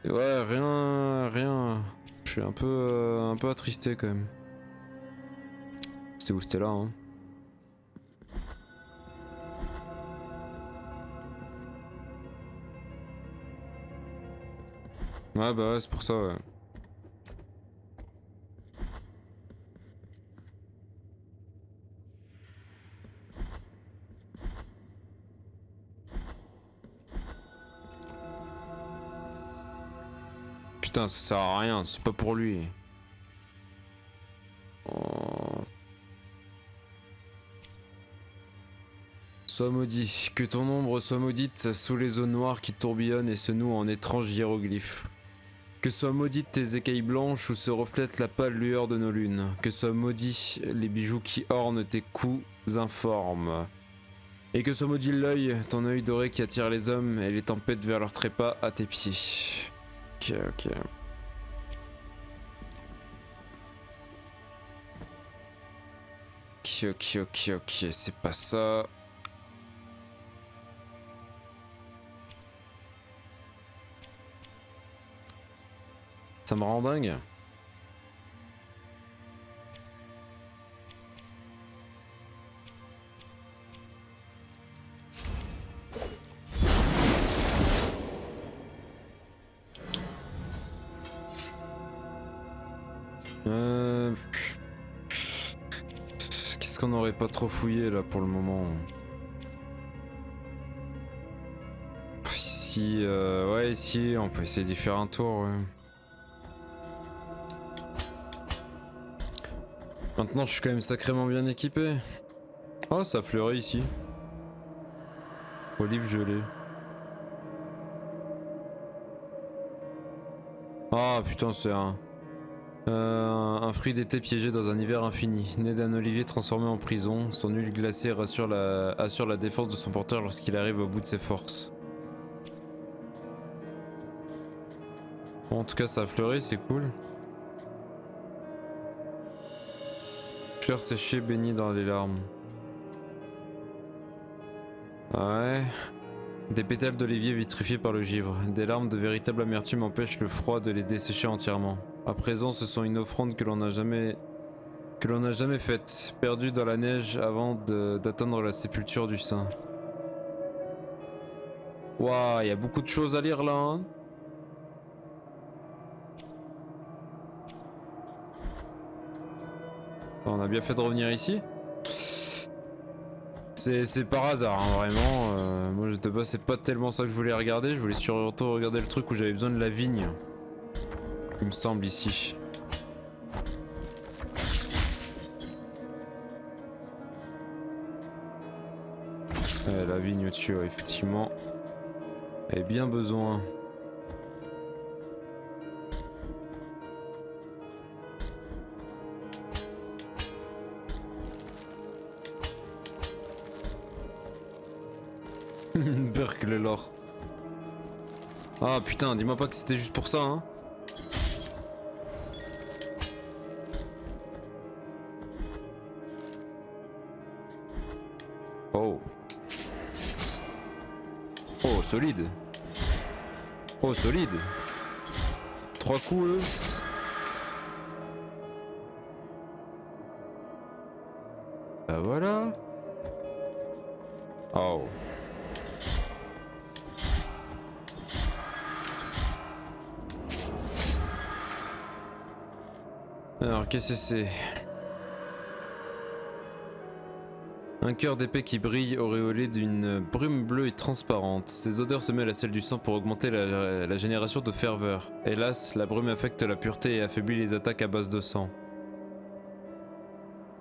Ouais, rien. Je suis un peu attristé quand même. C'était où? C'était là, hein. Ouais, bah ouais, c'est pour ça, ouais. Putain, ça sert à rien, c'est pas pour lui. Oh. Sois maudit, que ton ombre soit maudite sous les eaux noires qui tourbillonnent et se nouent en étranges hiéroglyphes. Que soient maudites tes écailles blanches où se reflète la pâle lueur de nos lunes. Que soient maudits les bijoux qui ornent tes coups informes. Et que soit maudit l'œil, ton œil doré qui attire les hommes et les tempêtes vers leurs trépas à tes pieds. Ok, ok. Ok, c'est pas ça. Ça me rend dingue. Qu'est-ce qu'on aurait pas trop fouillé là pour le moment? Ici, ouais, ici, on peut essayer d'y faire un tour, ouais. Maintenant, je suis quand même sacrément bien équipé. Oh, ça fleurit ici. Olive gelée. Ah putain, c'est un fruit d'été piégé dans un hiver infini. Né d'un olivier transformé en prison, son huile glacée assure la défense de son porteur lorsqu'il arrive au bout de ses forces. Bon, en tout cas, ça a fleuri, c'est cool. Fleurs séchées baignées dans les larmes. Ouais. Des pétales d'olivier vitrifiés par le givre. Des larmes de véritable amertume empêchent le froid de les dessécher entièrement. À présent, ce sont une offrande que l'on n'a jamais faite, perdue dans la neige avant d'atteindre la sépulture du saint. Waouh, il y a beaucoup de choses à lire là, hein. On a bien fait de revenir ici. C'est par hasard, hein, vraiment. Moi, de base, c'est pas tellement ça que je voulais regarder. Je voulais surtout regarder le truc où j'avais besoin de la vigne. Il me semble ici. La vigne au-dessus, ouais, effectivement. Elle a bien besoin. Berkeley l'or. Ah putain, dis-moi pas que c'était juste pour ça, hein. Oh. Oh, solide. Oh, solide. 3 coups, eux. Bah voilà. Oh. Alors, qu'est-ce que c'est? Un cœur d'épée qui brille, auréolé d'une brume bleue et transparente. Ses odeurs se mêlent à celles du sang pour augmenter la génération de ferveur. Hélas, la brume affecte la pureté et affaiblit les attaques à base de sang.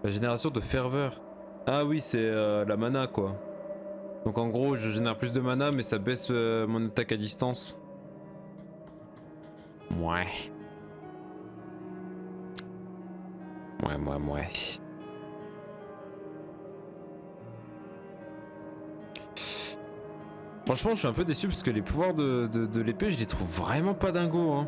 La génération de ferveur. Ah oui, c'est la mana quoi. Donc en gros, je génère plus de mana, mais ça baisse mon attaque à distance. Ouais. Ouais. Franchement, je suis un peu déçu parce que les pouvoirs de l'épée, je les trouve vraiment pas dingos, hein.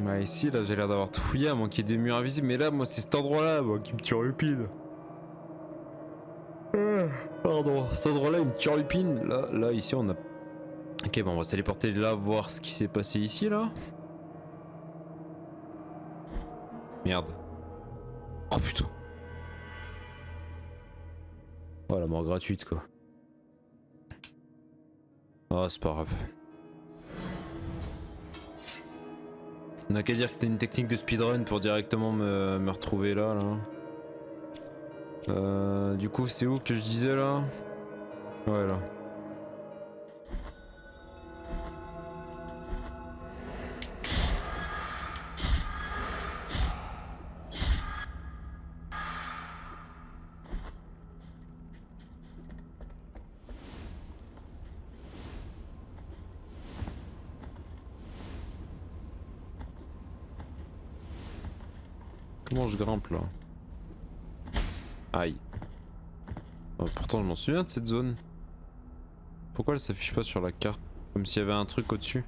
Ouais, ici là j'ai l'air d'avoir tout fouillé à moins qu'il y ait des murs invisibles, mais là moi c'est cet endroit là moi qui me turlupine. Pardon, cet endroit là il me turlupine. Là ici on a... Ok bon on va se téléporter là voir ce qui s'est passé ici là. Merde. Oh putain. Oh la mort gratuite quoi. Oh c'est pas grave. On a qu'à dire que c'était une technique de speedrun pour directement me retrouver là. Du coup c'est où que je disais là? Ouais là. Comment je grimpe là? Aïe. Oh, pourtant je m'en souviens de cette zone. Pourquoi elle s'affiche pas sur la carte? Comme s'il y avait un truc au-dessus.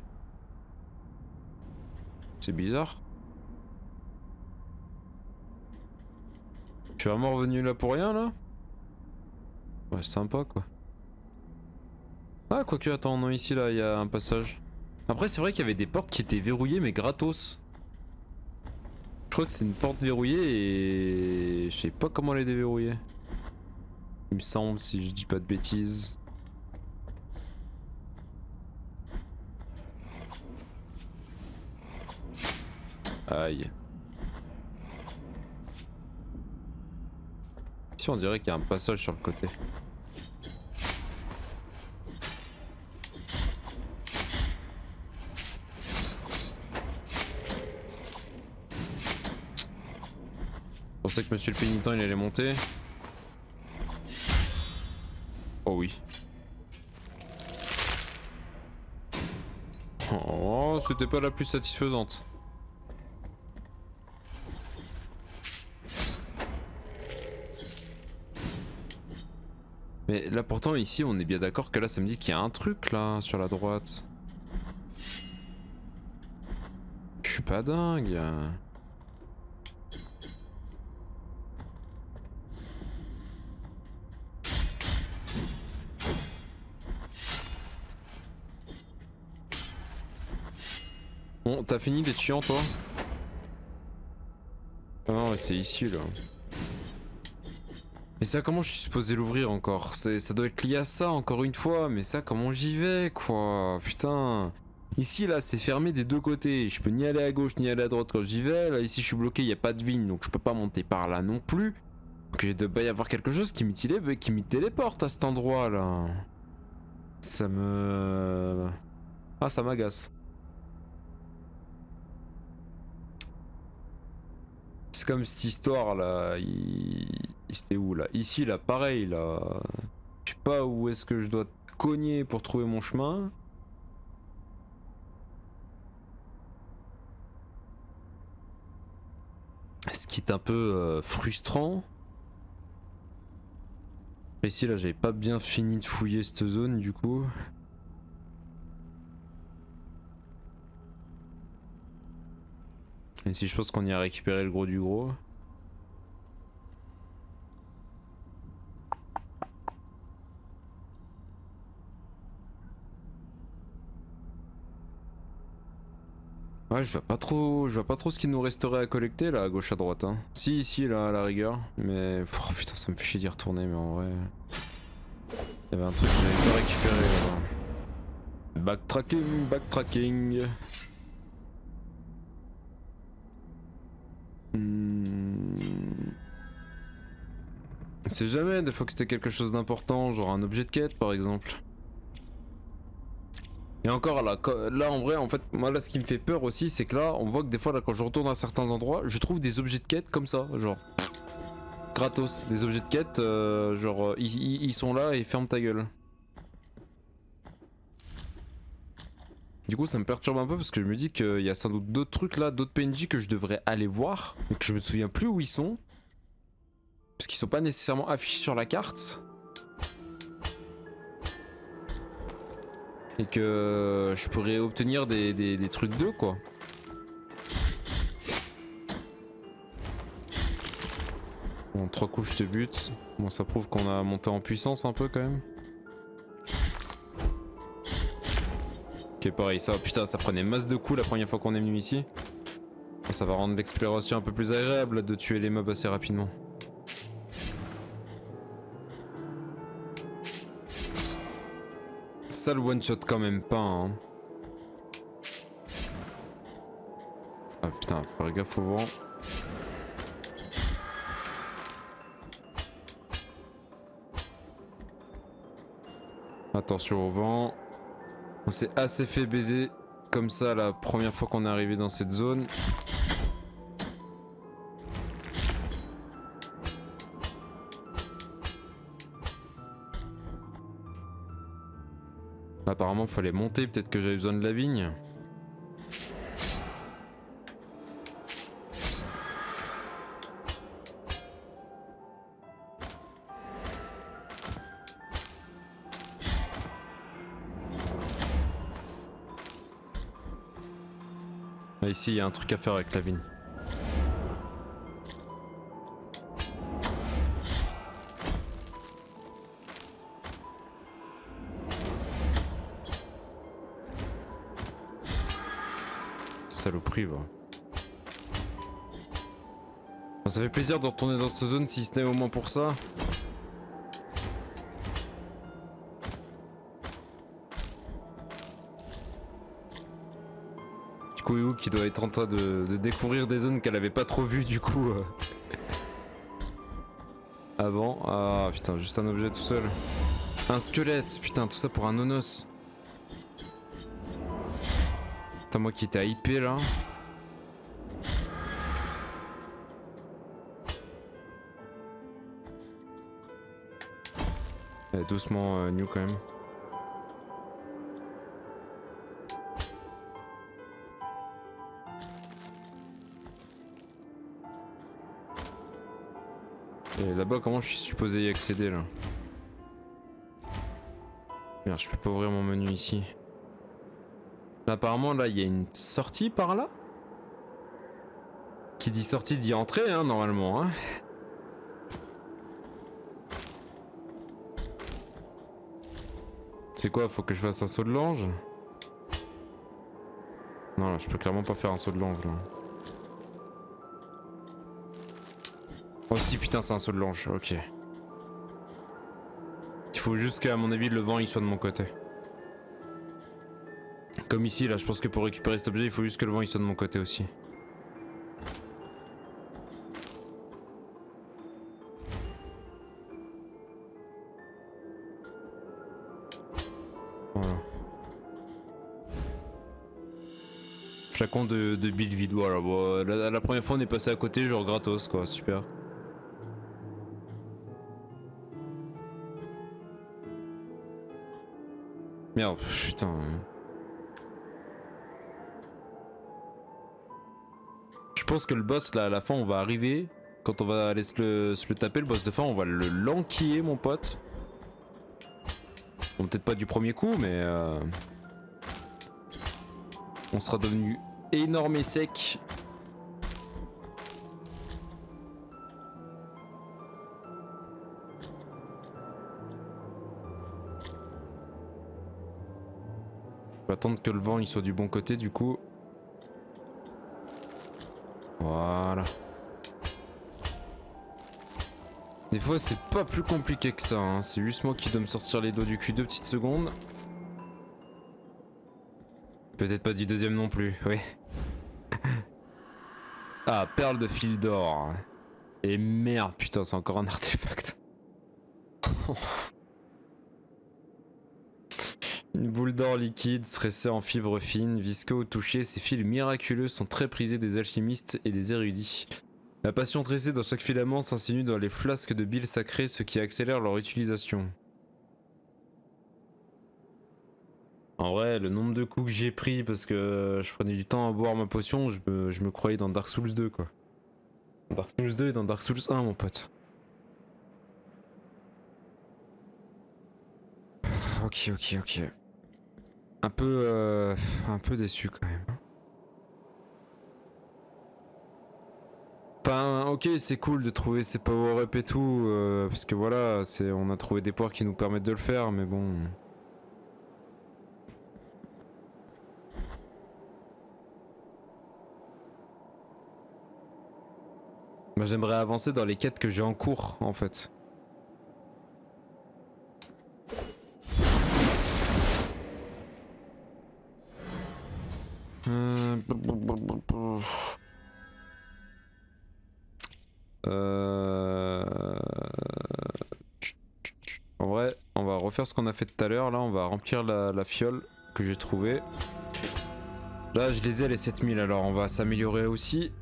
C'est bizarre. Je suis vraiment revenu là pour rien là? Ouais sympa quoi. Ah quoique attends non ici là il y a un passage. Après c'est vrai qu'il y avait des portes qui étaient verrouillées mais gratos. Je crois que c'est une porte verrouillée et je sais pas comment les déverrouiller. Il me semble si je dis pas de bêtises. Aïe. Ici on dirait qu'il y a un passage sur le côté. Je pensais que monsieur le pénitent il allait monter. Oh oui. Oh, c'était pas la plus satisfaisante. Mais là pourtant ici on est bien d'accord que là ça me dit qu'il y a un truc là sur la droite. Je suis pas dingue. Bon, t'as fini d'être chiant toi? Ah non mais c'est ici là. Mais ça comment je suis supposé l'ouvrir encore? Ça doit être lié à ça encore une fois, mais ça comment j'y vais quoi? Putain. Ici là c'est fermé des deux côtés, je peux ni aller à gauche ni aller à droite quand j'y vais. Là ici je suis bloqué, il y a pas de vigne donc je peux pas monter par là non plus. Donc il doit y avoir quelque chose qui m'y téléporte à cet endroit là. Ça me... Ah ça m'agace. C'est comme cette histoire là, c'était où là? Ici là pareil là. Je sais pas où est-ce que je dois cogner pour trouver mon chemin. Ce qui est un peu frustrant. Ici là j'avais pas bien fini de fouiller cette zone du coup. Et si je pense qu'on y a récupéré le gros du gros. Ouais je vois pas trop ce qu'il nous resterait à collecter là à gauche à droite hein. Si ici là à la rigueur. Mais oh, putain ça me fait chier d'y retourner mais en vrai. Il y avait un truc que j'avais pas récupéré là. Backtracking, backtracking. On sait jamais, des fois que c'était quelque chose d'important, genre un objet de quête par exemple. Et encore là en vrai en fait moi là ce qui me fait peur aussi c'est que là on voit que des fois là quand je retourne à certains endroits je trouve des objets de quête comme ça genre gratos, des objets de quête genre ils sont là et ferme ta gueule. Du coup ça me perturbe un peu parce que je me dis qu'il y a sans doute d'autres trucs là, d'autres PNJ que je devrais aller voir mais que je me souviens plus où ils sont. Parce qu'ils sont pas nécessairement affichés sur la carte. Et que je pourrais obtenir des trucs d'eux quoi. Bon, 3 coups je te bute. Bon, ça prouve qu'on a monté en puissance un peu quand même. Ok, pareil, ça, putain, ça prenait masse de coups la première fois qu'on est venu ici. Bon, ça va rendre l'exploration un peu plus agréable de tuer les mobs assez rapidement. Ça le one shot quand même pas hein. Ah putain, faut faire gaffe au vent. Attention au vent. On s'est assez fait baiser comme ça la première fois qu'on est arrivé dans cette zone. Apparemment fallait monter, peut-être que j'avais besoin de la vigne. Ah, ici il y a un truc à faire avec la vigne. Saloperie va. Bon, ça fait plaisir de retourner dans cette zone si ce n'est au moins pour ça. Du coup Yu qui doit être en train de découvrir des zones qu'elle avait pas trop vues du coup avant. Ah putain, juste un objet tout seul. Un squelette, putain, tout ça pour un nonos. Putain, moi qui étais hypé là. Doucement New quand même. Et là-bas comment je suis supposé y accéder là? Merde, je peux pas ouvrir mon menu ici. Là, apparemment là il y a une sortie par là. Qui dit sortie dit entrée hein normalement hein. C'est quoi, faut que je fasse un saut de l'ange? Non là je peux clairement pas faire un saut de l'ange là. Oh si putain c'est un saut de l'ange, ok. Il faut juste qu'à mon avis le vent il soit de mon côté. Comme ici là je pense que pour récupérer cet objet il faut juste que le vent il soit de mon côté aussi. Voilà. Flacon de build vide, voilà. Bon, la première fois on est passé à côté genre gratos quoi, super. Merde, putain. Je pense que le boss là à la fin on va arriver. Quand on va aller se le taper le boss de fin on va le lanquiller mon pote. Bon peut-être pas du premier coup mais on sera devenu énorme et sec. On va attendre que le vent il soit du bon côté du coup. Voilà. Des fois c'est pas plus compliqué que ça, hein. C'est juste moi qui dois me sortir les doigts du cul 2 petites secondes. Peut-être pas du deuxième non plus, oui. Ah, perle de fil d'or. Et merde, putain, c'est encore un artefact. Une boule d'or liquide, stressée en fibres fines, visqueux au toucher, ces fils miraculeux sont très prisés des alchimistes et des érudits. La passion tressée dans chaque filament s'insinue dans les flasques de bile sacrée, ce qui accélère leur utilisation. En vrai, le nombre de coups que j'ai pris parce que je prenais du temps à boire ma potion, je me croyais dans Dark Souls 2 quoi. Dans Dark Souls 2 et dans Dark Souls 1 mon pote. Ok. Un peu déçu quand même. Enfin, ok, c'est cool de trouver ces power-up et tout, parce que voilà, on a trouvé des poires qui nous permettent de le faire, mais bon. Moi, j'aimerais avancer dans les quêtes que j'ai en cours, en fait. En vrai, on va refaire ce qu'on a fait tout à l'heure. Là, on va remplir la fiole que j'ai trouvée. Là, je les ai les 7000, alors on va s'améliorer aussi.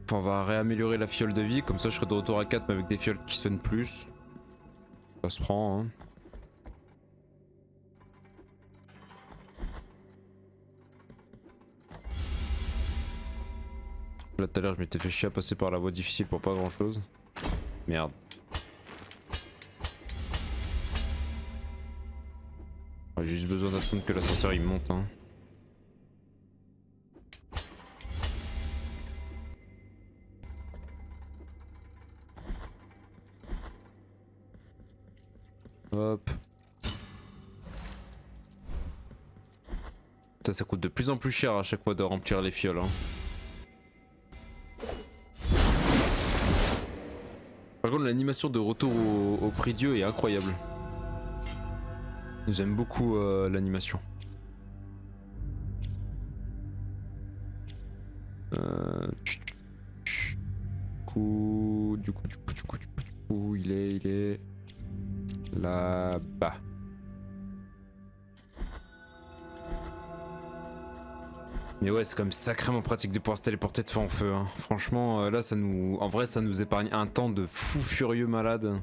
Enfin, on va réaméliorer la fiole de vie. Comme ça, je serai de retour à 4, mais avec des fioles qui sonnent plus. Ça se prend, hein. Là, tout à l'heure, je m'étais fait chier à passer par la voie difficile pour pas grand chose. Merde. J'ai juste besoin d'attendre que l'ascenseur il monte, hein. Hop. Putain, ça coûte de plus en plus cher à chaque fois de remplir les fioles, hein. Par contre, l'animation de retour au prix Dieu est incroyable. J'aime beaucoup l'animation. Du coup, il est là-bas. Mais ouais, c'est quand même sacrément pratique de pouvoir se téléporter de feu en feu, hein. Franchement, là, en vrai, ça nous épargne un temps de fou furieux malade.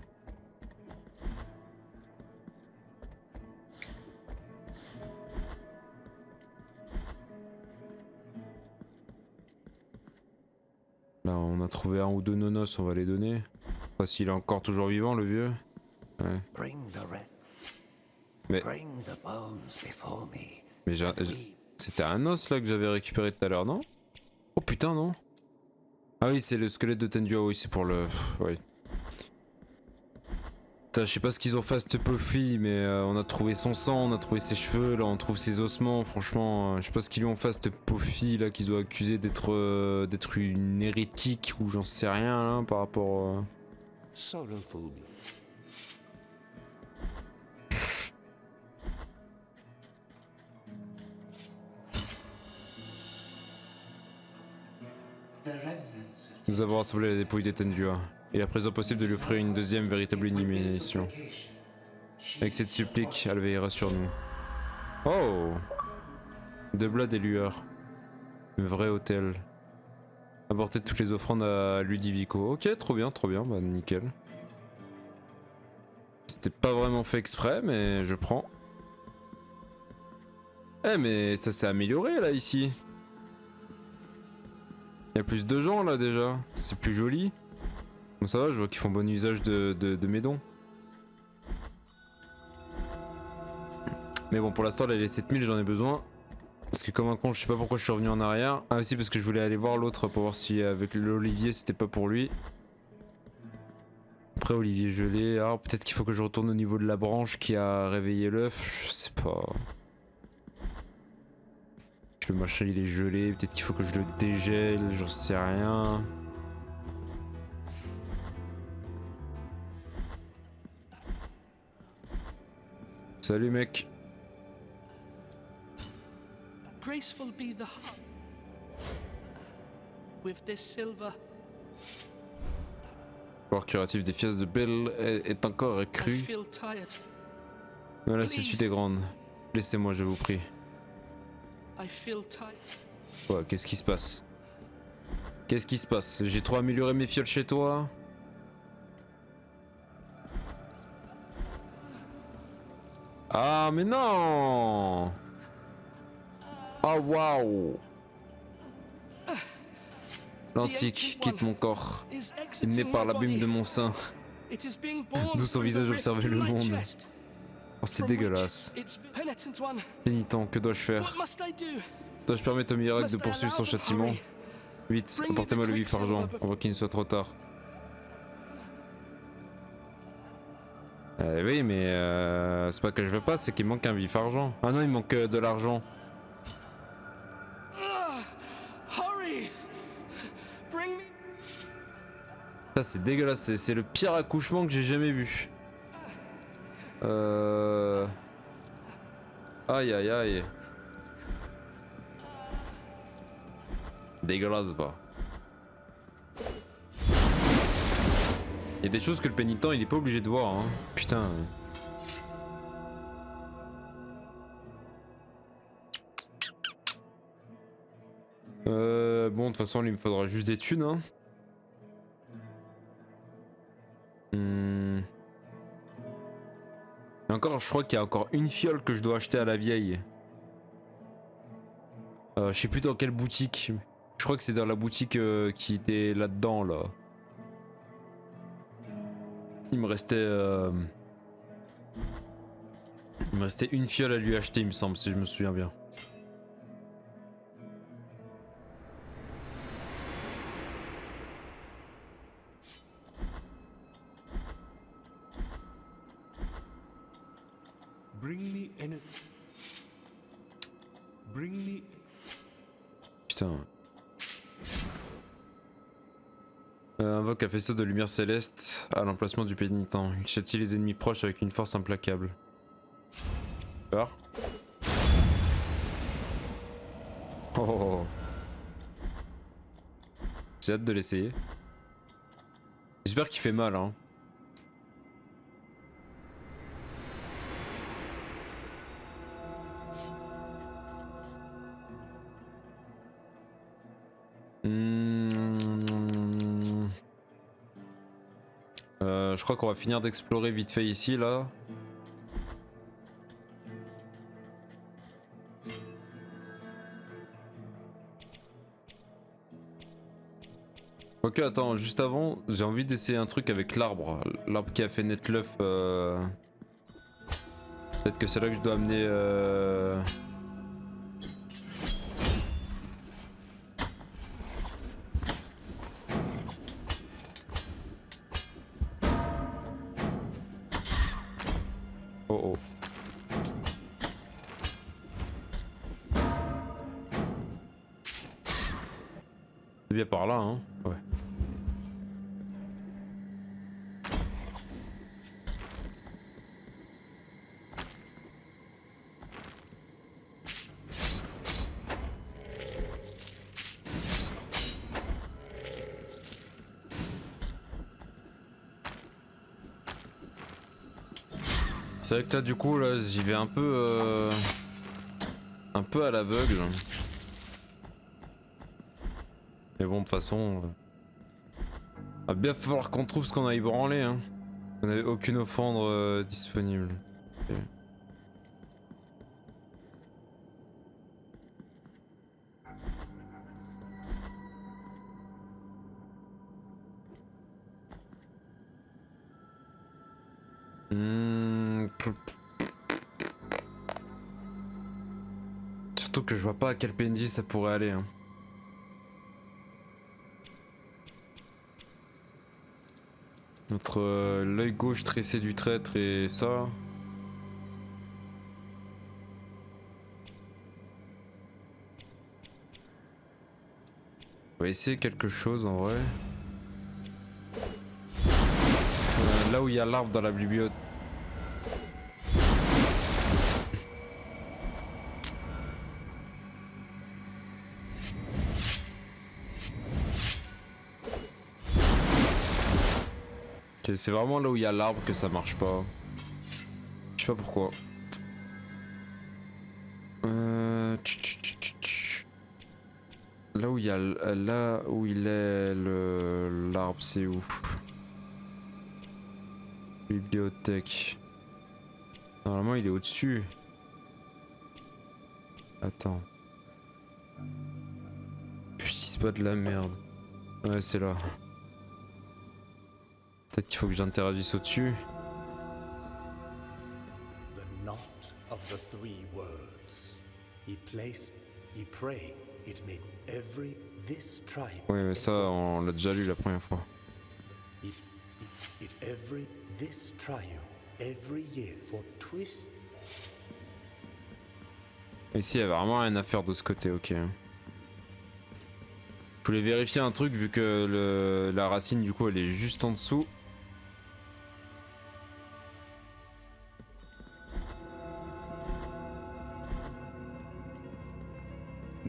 Là, on a trouvé un ou deux nonos, on va les donner. Pas s'il est encore toujours vivant, le vieux. Ouais. Mais c'était un os là que j'avais récupéré tout à l'heure, non? Oh putain, non? Ah oui, c'est le squelette de Tenduo, oui, c'est pour le... Oui. Putain, je sais pas ce qu'ils ont fait à cette pauvre fille, mais on a trouvé son sang, on a trouvé ses cheveux, là on trouve ses ossements, franchement, je sais pas ce qu'ils lui ont fait à cette pauvre fille là qu'ils ont accusé d'être une hérétique ou j'en sais rien là par rapport... Nous avons rassemblé la dépouille des Tenduo. Il est à présent possible de lui offrir une deuxième véritable illumination. Avec cette supplique, elle veillera sur nous. Oh! De blade et lueurs. Un vrai hôtel. Apporter toutes les offrandes à Ludivico. Ok, trop bien, bah nickel. C'était pas vraiment fait exprès, mais je prends. Eh mais ça s'est amélioré là ici. Il y a plus de gens là déjà, c'est plus joli. Bon ça va, je vois qu'ils font bon usage de mes dons. Mais bon pour l'instant là les 7000 j'en ai besoin. Parce que comme un con je sais pas pourquoi je suis revenu en arrière. Ah aussi parce que je voulais aller voir l'autre pour voir si avec l'olivier c'était pas pour lui. Après olivier gelé, alors peut-être qu'il faut que je retourne au niveau de la branche qui a réveillé l'œuf, je sais pas. Le machin il est gelé, peut-être qu'il faut que je le dégèle, j'en sais rien. Salut mec. Graceful be the heart. With this silver. Le pouvoir curatif des fièvres de Belle est encore accru. Voilà, c'est celui des grandes. Laissez-moi, je vous prie. Ouais, qu'est-ce qui se passe? Qu'est-ce qui se passe? J'ai trop amélioré mes fioles chez toi? Ah, mais non! Ah, waouh! L'antique quitte mon corps. Il naît par l'abîme de mon sein. D'où son visage observait le monde. Oh, c'est dégueulasse. Pénitent, que dois-je faire? Dois-je permettre au miracle de poursuivre son châtiment? Vite, apportez-moi le vif argent avant qu'il ne soit trop tard. Oui, mais c'est pas que je veux pas, c'est qu'il manque un vif argent. Ah non, il manque de l'argent. Hurry! Bring me. Ça c'est dégueulasse, c'est le pire accouchement que j'ai jamais vu. Aïe aïe aïe. Dégueulasse va. Il y a des choses que le pénitent il est pas obligé de voir hein. Putain. Bon de toute façon il me faudra juste des thunes hein. Et encore je crois qu'il y a encore une fiole que je dois acheter à la vieille. Je sais plus dans quelle boutique. Je crois que c'est dans la boutique qui était là-dedans là. Il me restait une fiole à lui acheter il me semble si je me souviens bien. Bring me. Putain. Invoque un faisceau de lumière céleste à l'emplacement du pénitent. Il châtie les ennemis proches avec une force implacable. Peur. Oh. J'ai hâte de l'essayer. J'espère qu'il fait mal hein. Je crois qu'on va finir d'explorer vite fait ici là. Ok attends, juste avant, j'ai envie d'essayer un truc avec l'arbre. L'arbre qui a fait naître l'œuf. Peut-être que c'est là que je dois amener... Oh oh. C'est bien par là hein. Ouais. C'est vrai que là du coup là j'y vais un peu à l'aveugle. Mais bon de toute façon va bien falloir qu'on trouve ce qu'on a ébranlé hein. On n'avait aucune offrande disponible. Okay. Surtout que je vois pas à quel PNJ ça pourrait aller hein. Notre l'œil gauche tressé du traître et ça. On va essayer quelque chose en vrai. Là où il y a l'arbre dans la bibliothèque. Okay, c'est vraiment là où il y a l'arbre que ça marche pas. Je sais pas pourquoi. Là où il y a là où il est l'arbre c'est où? Bibliothèque. Normalement il est au-dessus. Attends. Je dis pas de la merde. Ouais c'est là. Peut-être qu'il faut que j'interagisse au-dessus. The knot of the three words. Ye placed, ye pray, it made every this tribe. Ouais, mais ça, on l'a déjà lu la première fois. This triumph every year for twist. Ici, il y avait vraiment rien à faire de ce côté, ok. Je voulais vérifier un truc vu que la racine, du coup, elle est juste en dessous.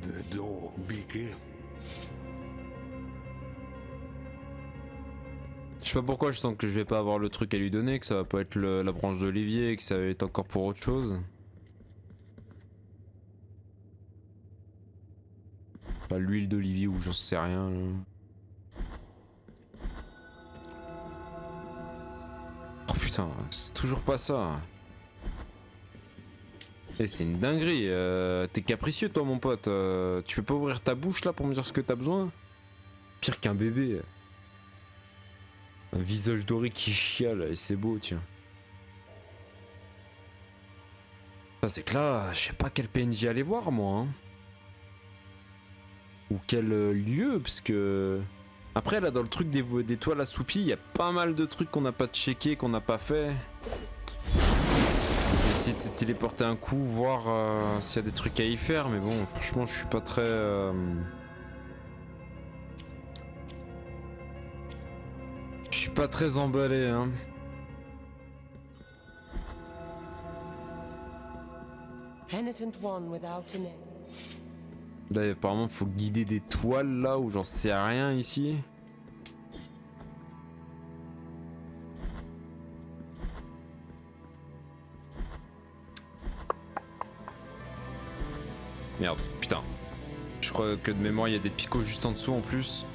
The door, be careful. Je sais pas pourquoi je sens que je vais pas avoir le truc à lui donner, que ça va pas être la branche d'olivier, que ça va être encore pour autre chose. Pas l'huile d'olivier ou j'en sais rien. Là. Oh putain, c'est toujours pas ça. Et c'est une dinguerie. T'es capricieux toi mon pote. Tu peux pas ouvrir ta bouche là pour me dire ce que t'as besoin? Pire qu'un bébé. Un visage doré qui chiale et c'est beau tiens. Ça c'est que là, je sais pas quel PNJ aller voir moi. Hein. Ou quel lieu, parce que... Après là dans le truc des toiles assoupies, il y a pas mal de trucs qu'on n'a pas checké, qu'on n'a pas fait. Essayer de se téléporter un coup, voir s'il y a des trucs à y faire, mais bon, franchement je suis pas très... Je suis pas très emballé hein. Penitent one without a name. Là apparemment faut guider des toiles là où j'en sais rien ici. Merde, putain. Je crois que de mémoire il y a des picots juste en dessous en plus.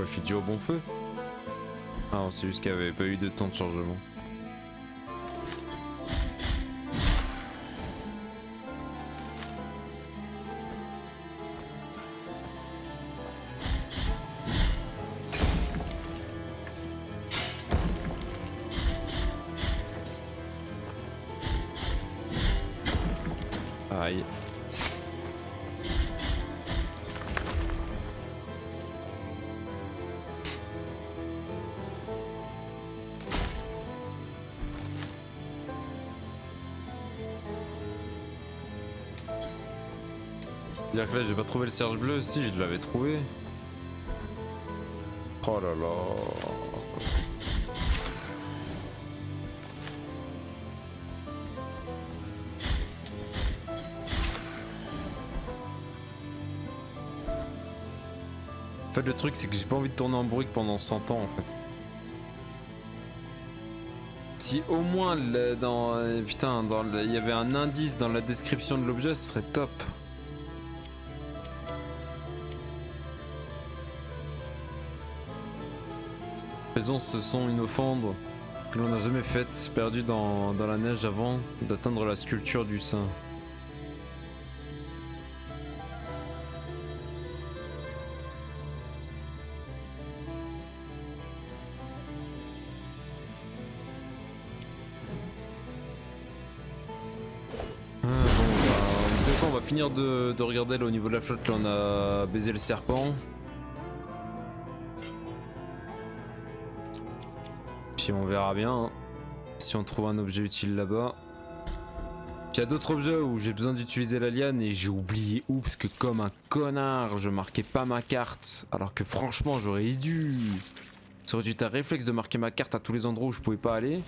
Oh, je suis déjà au bon feu. Ah non, c'est juste qu'il n'y avait pas eu de temps de chargement. Aïe. Dire que là j'ai pas trouvé le serge bleu, si je l'avais trouvé. Oh là là. En fait le truc c'est que j'ai pas envie de tourner en bruit pendant 100 ans en fait. Si au moins il y avait un indice dans la description de l'objet, ce serait top. Faisons ce son une offrande que l'on n'a jamais faite, perdue dans la neige avant d'atteindre la sculpture du saint. Vous savez quoi, on va finir de regarder là au niveau de la flotte, là on a baisé le serpent. Puis on verra bien hein, si on trouve un objet utile là-bas. Puis il y a d'autres objets où j'ai besoin d'utiliser la liane et j'ai oublié où parce que comme un connard je marquais pas ma carte alors que franchement j'aurais dû. Ça aurait dû être un réflexe de marquer ma carte à tous les endroits où je pouvais pas aller.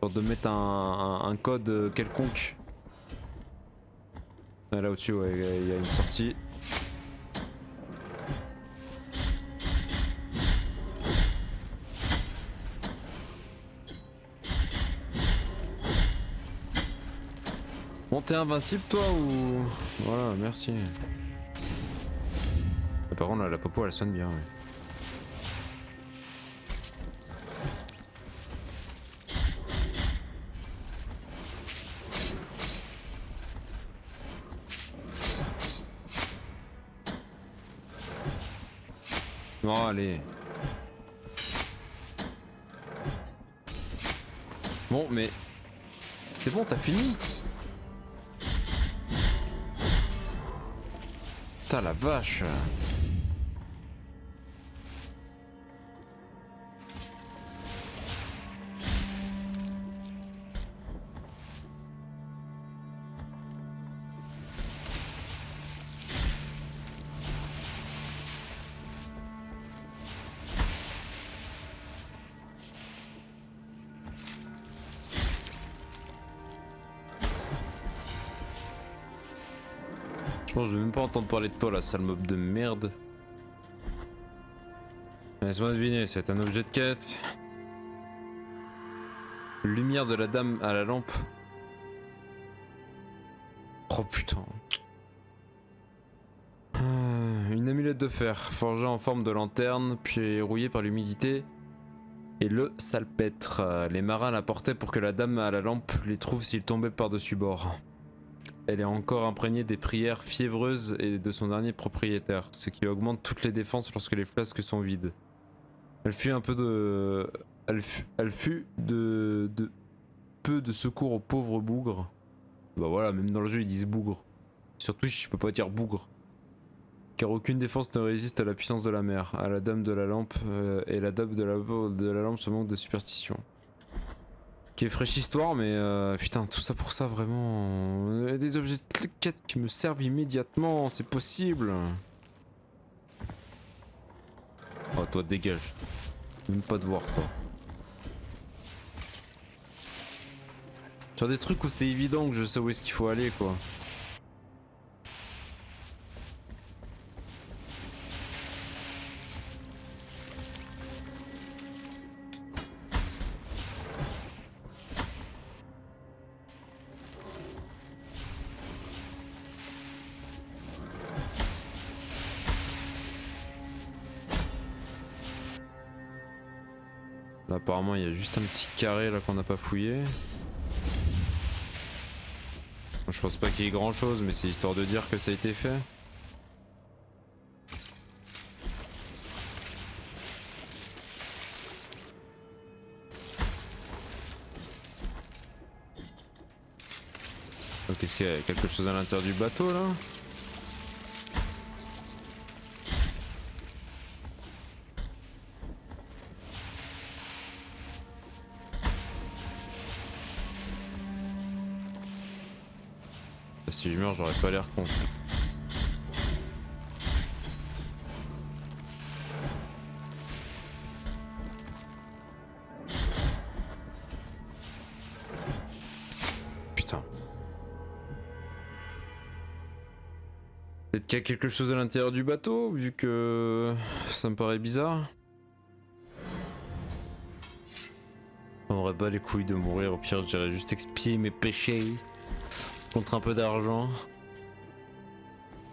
Genre de mettre un code quelconque. Ah, là au-dessus ouais, il y a une sortie. Bon, t'es invincible toi ou... Voilà, merci. Et par contre là, la popo elle sonne bien. Ouais. Oh, allez. Bon, mais... C'est bon, t'as fini? Putain, la vache. Je pense que je vais même pas entendre parler de toi, la sale mob de merde. Laisse-moi deviner, c'est un objet de quête. Lumière de la dame à la lampe. Oh putain. Une amulette de fer, forgée en forme de lanterne, puis rouillée par l'humidité et le salpêtre. Les marins la portaient pour que la dame à la lampe les trouve s'ils tombaient par-dessus bord. Elle est encore imprégnée des prières fiévreuses et de son dernier propriétaire, ce qui augmente toutes les défenses lorsque les flasques sont vides. Elle fut un peu de... Elle fut de peu de secours aux pauvres bougres. Bah voilà, même dans le jeu ils disent bougre. Sur Twitch je peux pas dire bougre. Car aucune défense ne résiste à la puissance de la mer, à la dame de la lampe, et la dame de la lampe se manque de superstition. Qui est fraîche histoire, mais putain, tout ça pour ça, vraiment. Des objets de quête qui me servent immédiatement, c'est possible. Oh, toi, dégage. Même pas de voir, quoi. Sur des trucs où c'est évident que je sais où est-ce qu'il faut aller, quoi. Là, apparemment, il y a juste un petit carré là qu'on n'a pas fouillé. Bon, je pense pas qu'il y ait grand chose, mais c'est histoire de dire que ça a été fait. Oh, qu'est-ce qu'il y a? Quelque chose à l'intérieur du bateau là? Si je meurs, j'aurais pas l'air con. Putain. Peut-être qu'il y a quelque chose à l'intérieur du bateau, vu que ça me paraît bizarre. On aurait pas les couilles de mourir, au pire j'irais juste expier mes péchés. Contre un peu d'argent.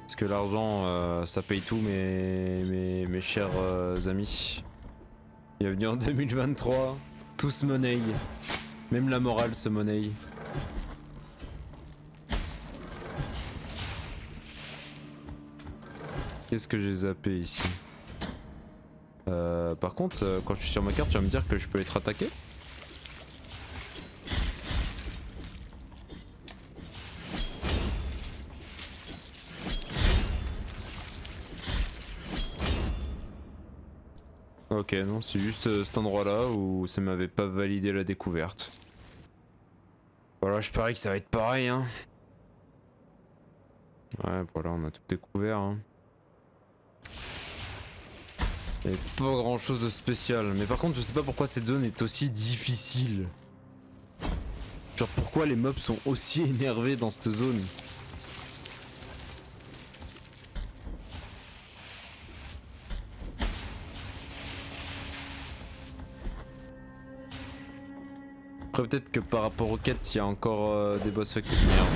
Parce que l'argent, ça paye tout, mes chers amis. Bienvenue en 2023. Tout se monnaie. Même la morale se monnaie. Qu'est-ce que j'ai zappé ici? Par contre, quand je suis sur ma carte, tu vas me dire que je peux être attaqué? Ok, non, c'est juste cet endroit-là où ça m'avait pas validé la découverte. Voilà, je parie que ça va être pareil, hein. Ouais, voilà, on a tout découvert, hein. Il y avait pas grand chose de spécial. Mais par contre, je sais pas pourquoi cette zone est aussi difficile. Genre, pourquoi les mobs sont aussi énervés dans cette zone? Après, peut-être que par rapport aux quêtes, il y a encore des boss fuck. Merde.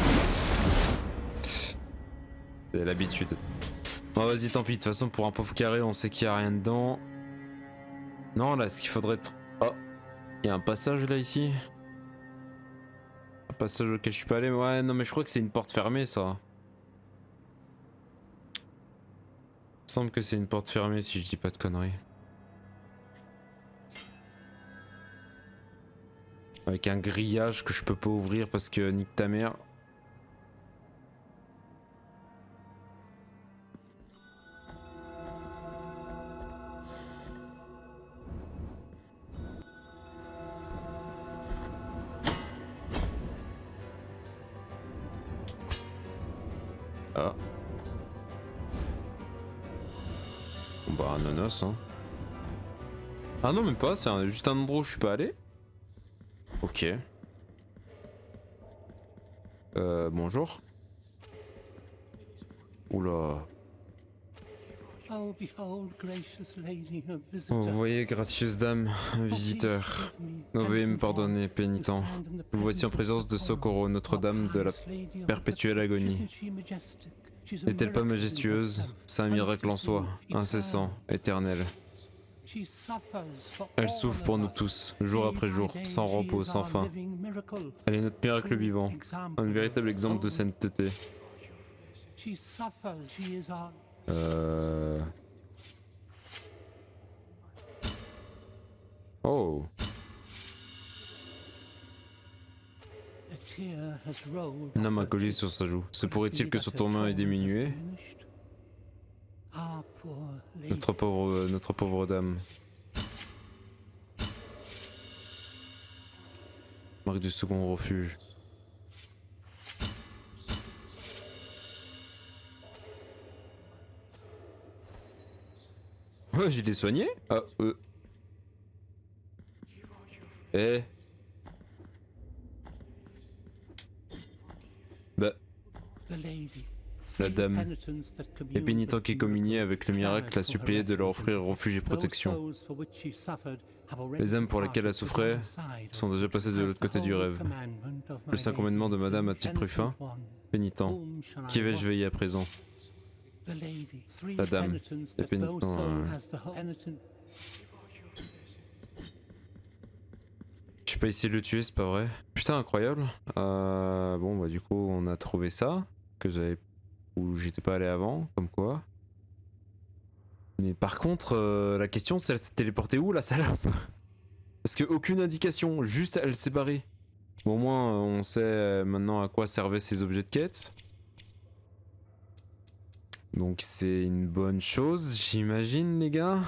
C'est l'habitude. Bon, vas-y, tant pis. De toute façon, pour un pauvre carré, on sait qu'il n'y a rien dedans. Non, là, ce qu'il faudrait être. Oh, il y a un passage là, ici. Un passage auquel je suis pas allé. Ouais, non, mais je crois que c'est une porte fermée, ça. Il semble que c'est une porte fermée si je dis pas de conneries. Avec un grillage que je peux pas ouvrir parce que nique ta mère. Ah. Bon bah ananas hein. Ah non même pas, c'est juste un endroit où je suis pas allé. Ok. Bonjour. Oula. Oh, behold, gracious lady, a Oh, visitor. vous voyez, gracieuse dame, un visiteur. Veuillez me pardonner, pénitent. Vous voici en présence de Socorro, Notre-Dame de la perpétuelle agonie. N'est-elle pas majestueuse? C'est un miracle en soi, incessant, éternel. Elle souffre pour nous tous, jour après jour, sans repos, sans fin. Elle est notre miracle vivant, un véritable exemple de sainteté. Oh. Une âme a collé sur sa joue. Se pourrait-il que son tourment ait diminué? Notre pauvre dame. Marque du second refuge. Oh, j'ai des soignés? Ah, Eh. Bah. La dame, les pénitents qui communiaient avec le miracle l'a supplié de leur offrir refuge et protection. Les âmes pour lesquelles elle souffrait sont déjà passées de l'autre côté du rêve. Le saint commandement de madame a-t-il pris fin? Pénitent, qui vais-je veiller à présent? La dame, les pénitents... Je peux essayer de le tuer, c'est pas vrai? Putain, incroyable. Bon bah du coup on a trouvé ça, que j'avais... où j'étais pas allé avant, comme quoi. Mais par contre, la question c'est elle s'est téléportée où la salope? Parce que aucune indication, juste elle s'est barrée. Bon, au moins on sait maintenant à quoi servaient ces objets de quête. Donc c'est une bonne chose, j'imagine les gars.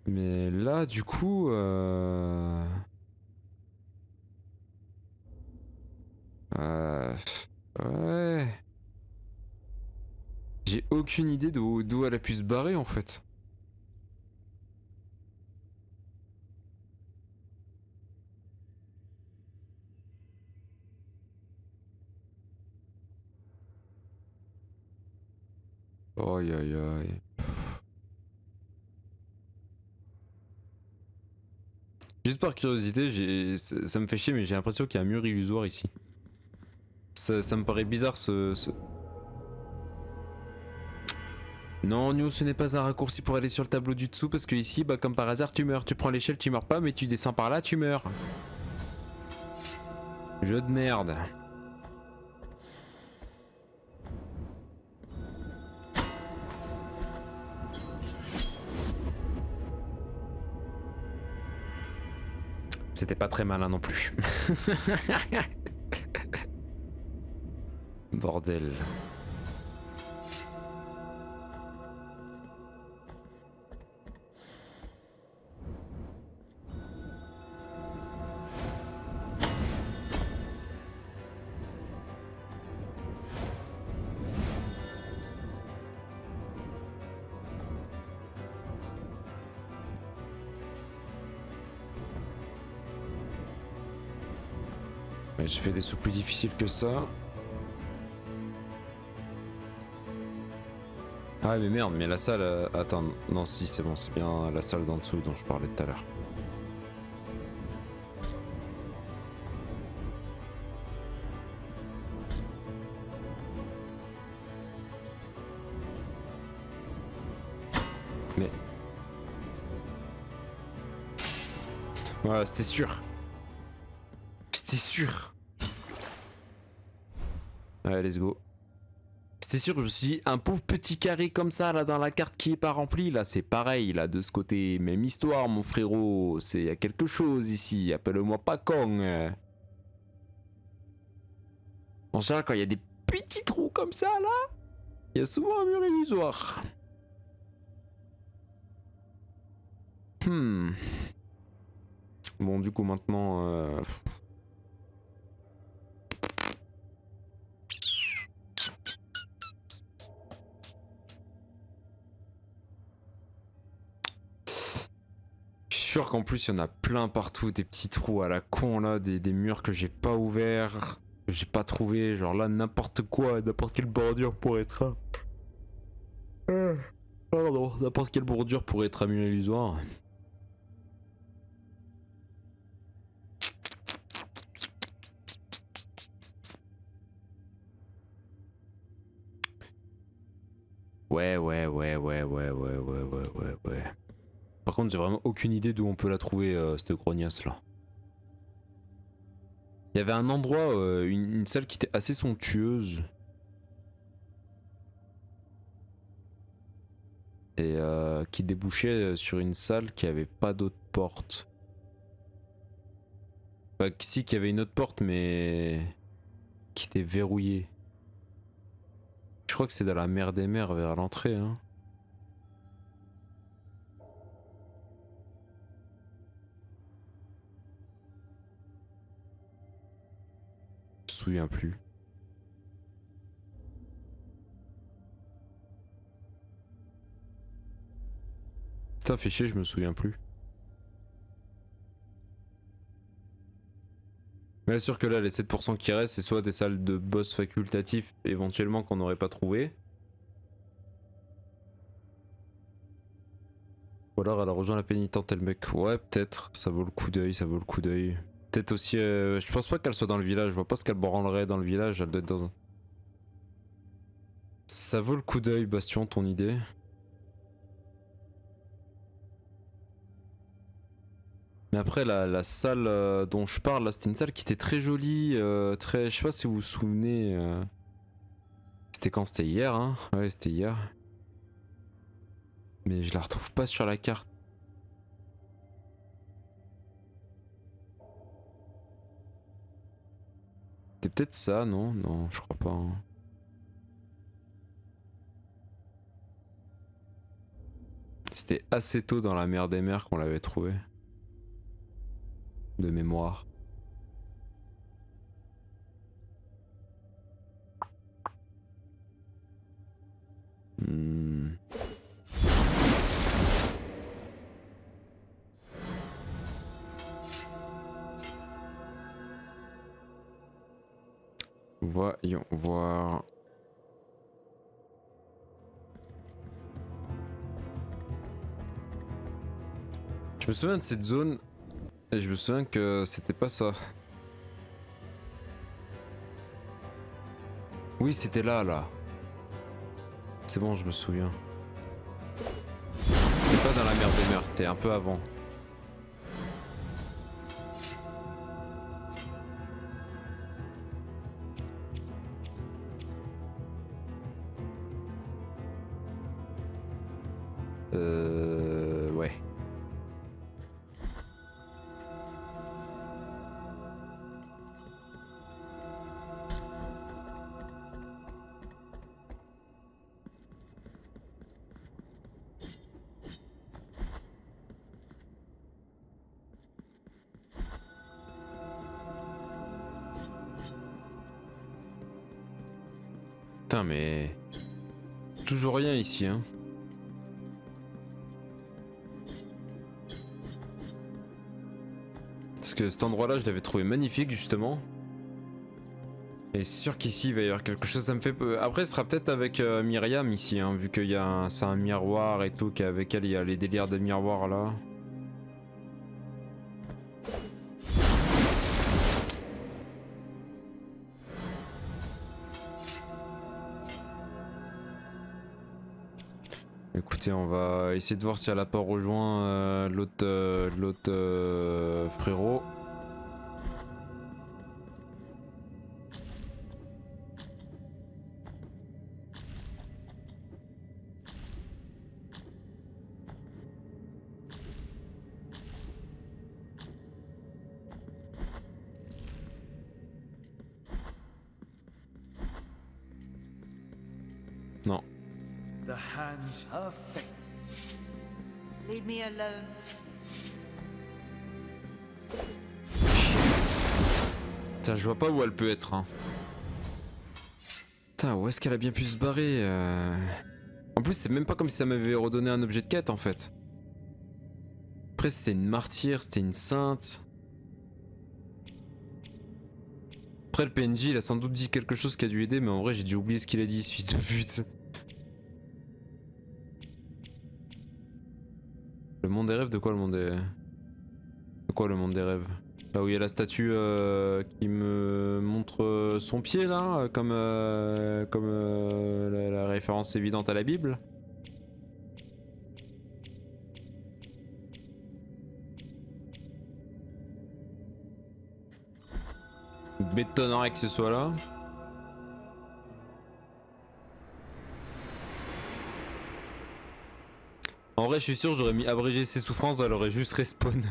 Mais là du coup... Ouais... J'ai aucune idée d'où elle a pu se barrer en fait. Aïe aïe aïe. Juste par curiosité, ça me fait chier mais j'ai l'impression qu'il y a un mur illusoire ici. Ça me paraît bizarre ce... Non, New, ce n'est pas un raccourci pour aller sur le tableau du dessous parce que ici, bah comme par hasard, tu meurs. Tu prends l'échelle, tu meurs pas, mais tu descends par là, tu meurs. Jeu de merde. C'était pas très malin non plus. Bordel. Mais je fais des sauts plus difficiles que ça. Ah mais merde, mais la salle... Attends, non si c'est bon, c'est bien la salle d'en dessous dont je parlais tout à l'heure. Mais... Ouais, c'était sûr. C'était sûr. Allez, let's go. C'était sûr, je me suis dit, un pauvre petit carré comme ça là dans la carte qui est pas rempli, là c'est pareil là de ce côté. Même histoire mon frérot, c'est y a quelque chose ici, appelle-moi pas con. En général quand il y a des petits trous comme ça là, il y a souvent un mur illusoire. Bon du coup maintenant... Je suis sûr qu'en plus il y en a plein partout, des petits trous à la con là, des murs que j'ai pas ouverts, que j'ai pas trouvé, genre là n'importe quoi, n'importe quelle bordure pourrait être... Pardon, n'importe quelle bordure pourrait être un mur illusoire. Ouais. Par contre, j'ai vraiment aucune idée d'où on peut la trouver, cette grognasse là. Il y avait un endroit, une salle qui était assez somptueuse. Et qui débouchait sur une salle qui avait pas d'autre porte. Enfin, si, qu'il y avait une autre porte, mais qui était verrouillée. Je crois que c'est dans la mer des mers vers l'entrée, hein. Je me souviens plus. Ça fait chier, je me souviens plus. Bien sûr que là, les 7% qui restent, c'est soit des salles de boss facultatifs, éventuellement qu'on n'aurait pas trouvé. Ou alors elle a rejoint la pénitente et le mec. Ouais, peut-être, ça vaut le coup d'œil, ça vaut le coup d'œil. Peut-être aussi, je pense pas qu'elle soit dans le village, je vois pas ce qu'elle branlerait dans le village, elle doit être dans un... Ça vaut le coup d'œil, Bastion, ton idée. Mais après, la salle dont je parle, là, c'était une salle qui était très jolie, très... Je sais pas si vous vous souvenez... C'était quand? C'était hier, hein? Ouais, c'était hier. Mais je la retrouve pas sur la carte. C'était peut-être ça, non? Non, je crois pas. Hein. C'était assez tôt dans la mer des mers qu'on l'avait trouvé. De mémoire. Voyons voir. Je me souviens de cette zone et je me souviens que c'était pas ça. Oui, c'était là. C'est bon, je me souviens. C'était pas dans la mer des mers, c'était un peu avant. Ouais. Putain, mais... Toujours rien ici, hein. Parce que cet endroit-là, je l'avais trouvé magnifique, justement. Et c'est sûr qu'ici, il va y avoir quelque chose, ça me fait peu... Après, ce sera peut-être avec Myriam, ici, hein, vu qu'il y a c'est un miroir et tout, qu'avec elle, il y a les délires de miroir, là. Écoutez, on va essayer de voir si elle a pas rejoint l'autre frérot. Non. The hands of fate. Leave me alone. Putain, je vois pas où elle peut être. Hein. Putain, où est-ce qu'elle a bien pu se barrer En plus, c'est même pas comme si ça m'avait redonné un objet de quête en fait. Après, c'était une martyre, c'était une sainte. Après, le PNJ, il a sans doute dit quelque chose qui a dû aider, mais en vrai, j'ai déjà oublié ce qu'il a dit, ce fils de pute. Le monde des rêves, de quoi le monde des... De quoi le monde des rêves? Là où il y a la statue qui me montre son pied là, comme la référence évidente à la Bible. M'étonnerait que ce soit là. En vrai, je suis sûr, j'aurais mis abréger ses souffrances, elle aurait juste respawn.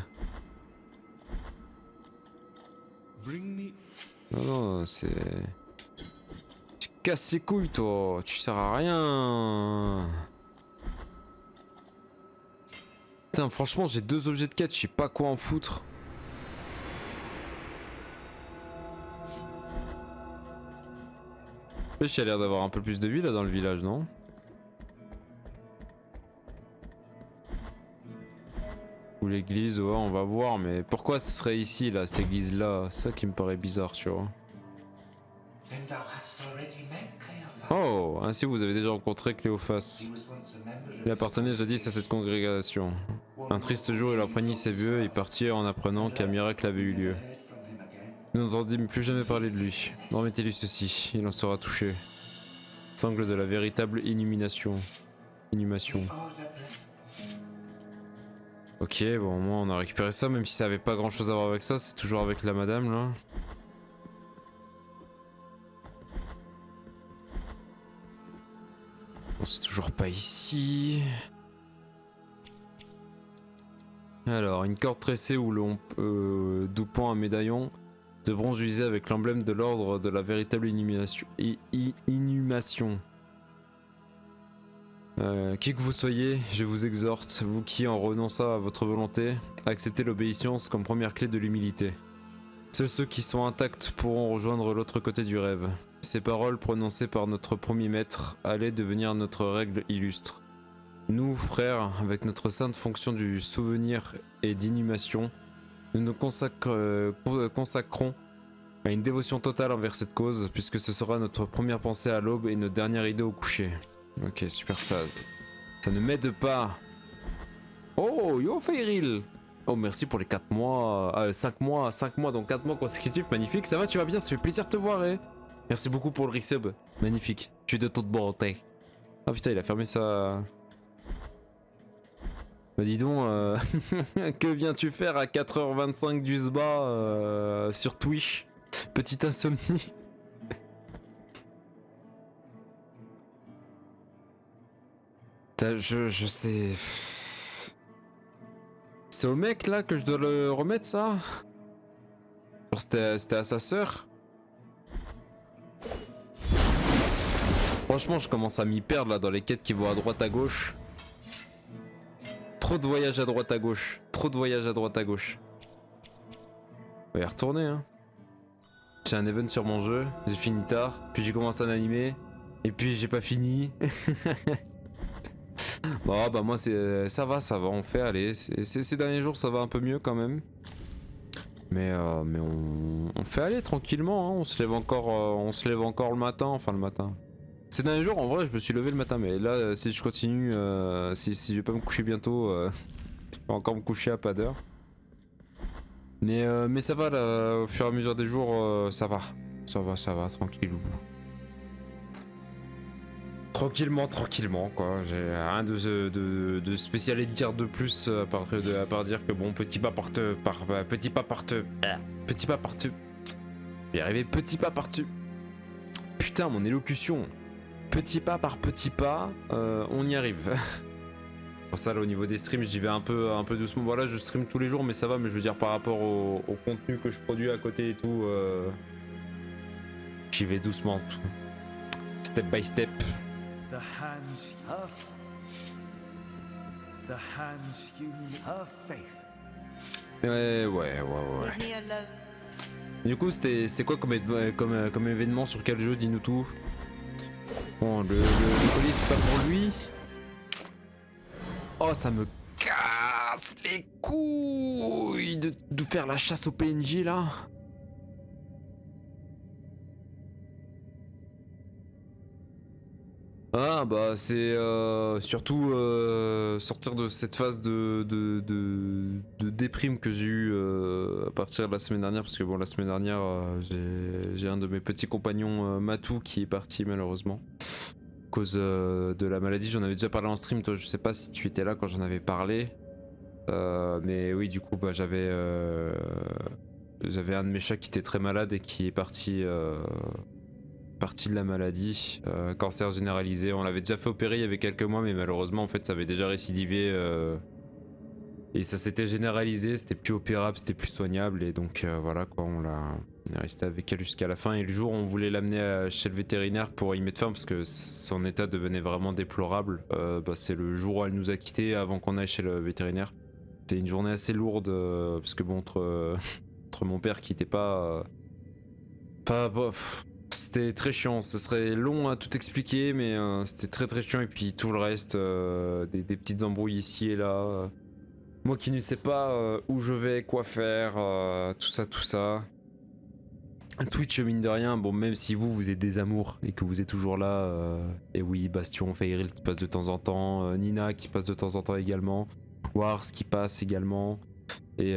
Non, non, c'est... Tu casses les couilles, toi. Tu sers à rien. Putain, franchement, j'ai 2 objets de quête, je sais pas quoi en foutre. Il a l'air d'avoir un peu plus de vie là dans le village, non? Ou l'église, ouais, on va voir, mais pourquoi ce serait ici, là, cette église-là? C'est ça qui me paraît bizarre, tu vois. Oh, ainsi vous avez déjà rencontré Cléophas. Il appartenait jadis à cette congrégation. Un triste jour, il enfreignit ses vœux et partit en apprenant qu'un miracle avait eu lieu. Nous n'entendîmes plus jamais parler de lui. Remettez-lui ceci, il en sera touché. Sangle de la véritable inhumation. Ok, bon, moi on a récupéré ça, même si ça avait pas grand chose à voir avec ça, c'est toujours avec la madame là. Bon, c'est toujours pas ici. Alors, une corde tressée où l'on doupant un médaillon de bronze usé avec l'emblème de l'ordre de la véritable inhumation. Qui que vous soyez, je vous exhorte, vous qui en renonçant à votre volonté, acceptez l'obéissance comme première clé de l'humilité. Seuls ceux qui sont intacts pourront rejoindre l'autre côté du rêve. Ces paroles prononcées par notre premier maître allaient devenir notre règle illustre. Nous, frères, avec notre sainte fonction du souvenir et d'inhumation, nous nous consacrons à une dévotion totale envers cette cause, puisque ce sera notre première pensée à l'aube et notre dernière idée au coucher. Ok, super, ça ne m'aide pas. Oh, yo Fayril. Oh, merci pour les 4 mois, 5 mois, donc 4 mois consécutifs, magnifique. Ça va, tu vas bien, ça fait plaisir de te voir, eh. Merci beaucoup pour le resub, magnifique. Tu es de toute bonté. Ah putain, il a fermé sa... Bah dis donc, que viens-tu faire à 4h25 du SBA sur Twitch? Petite insomnie. Je sais... C'est au mec là que je dois le remettre ça? C'était à sa sœur? Franchement je commence à m'y perdre là dans les quêtes qui vont à droite à gauche. Trop de voyages à droite à gauche. Trop de voyages à droite à gauche. On va y retourner hein. J'ai un event sur mon jeu, j'ai fini tard, puis j'ai commencé un animé, et puis j'ai pas fini. Bon bah moi c'est ça va, on fait aller. Ces derniers jours ça va un peu mieux quand même. Mais on fait aller tranquillement, hein. On se lève encore le matin, enfin le matin. Ces derniers jours en vrai je me suis levé le matin, mais là si je continue, si je vais pas me coucher bientôt, je vais encore me coucher à pas d'heure. Mais ça va là, au fur et à mesure des jours, ça va, tranquillou. Tranquillement quoi, j'ai rien de spécial à dire de plus à part dire que bon, petit pas partout. J'y arrivé, petit pas partout. Putain, mon élocution. Petit pas par petit pas, on y arrive. Pour ça, là, au niveau des streams, j'y vais un peu doucement. Voilà, je stream tous les jours, mais ça va. Mais je veux dire, par rapport au contenu que je produis à côté et tout, j'y vais doucement. Step by step. The hands of the hands you of faith. Ouais. Leave me alone. Du coup, c'était quoi comme événement sur quel jeu? Dis-nous tout. Bon, le collier, c'est pas pour lui. Oh, ça me casse les couilles de faire la chasse au PNJ là. Ah bah c'est surtout sortir de cette phase de déprime que j'ai eu à partir de la semaine dernière, parce que bon, la semaine dernière j'ai un de mes petits compagnons Matou qui est parti malheureusement à cause de la maladie. J'en avais déjà parlé en stream, toi je sais pas si tu étais là quand j'en avais parlé, mais oui, du coup bah j'avais un de mes chats qui était très malade et qui est parti de la maladie, cancer généralisé. On l'avait déjà fait opérer il y avait quelques mois, mais malheureusement en fait ça avait déjà récidivé et ça s'était généralisé, c'était plus opérable, c'était plus soignable, et donc voilà quoi, on est resté avec elle jusqu'à la fin. Et le jour où on voulait l'amener chez le vétérinaire pour y mettre fin parce que son état devenait vraiment déplorable, bah, c'est le jour où elle nous a quittés avant qu'on aille chez le vétérinaire. C'était une journée assez lourde parce que bon, entre mon père qui était pas c'était très chiant, ce serait long à tout expliquer, mais c'était très chiant, et puis tout le reste, des petites embrouilles ici et là. Moi qui ne sais pas où je vais, quoi faire, tout ça. Twitch, mine de rien, bon, même si vous êtes des amours et que vous êtes toujours là, et oui, Bastion, Fayril qui passe de temps en temps, Nina qui passe de temps en temps également, Wars qui passe également. Et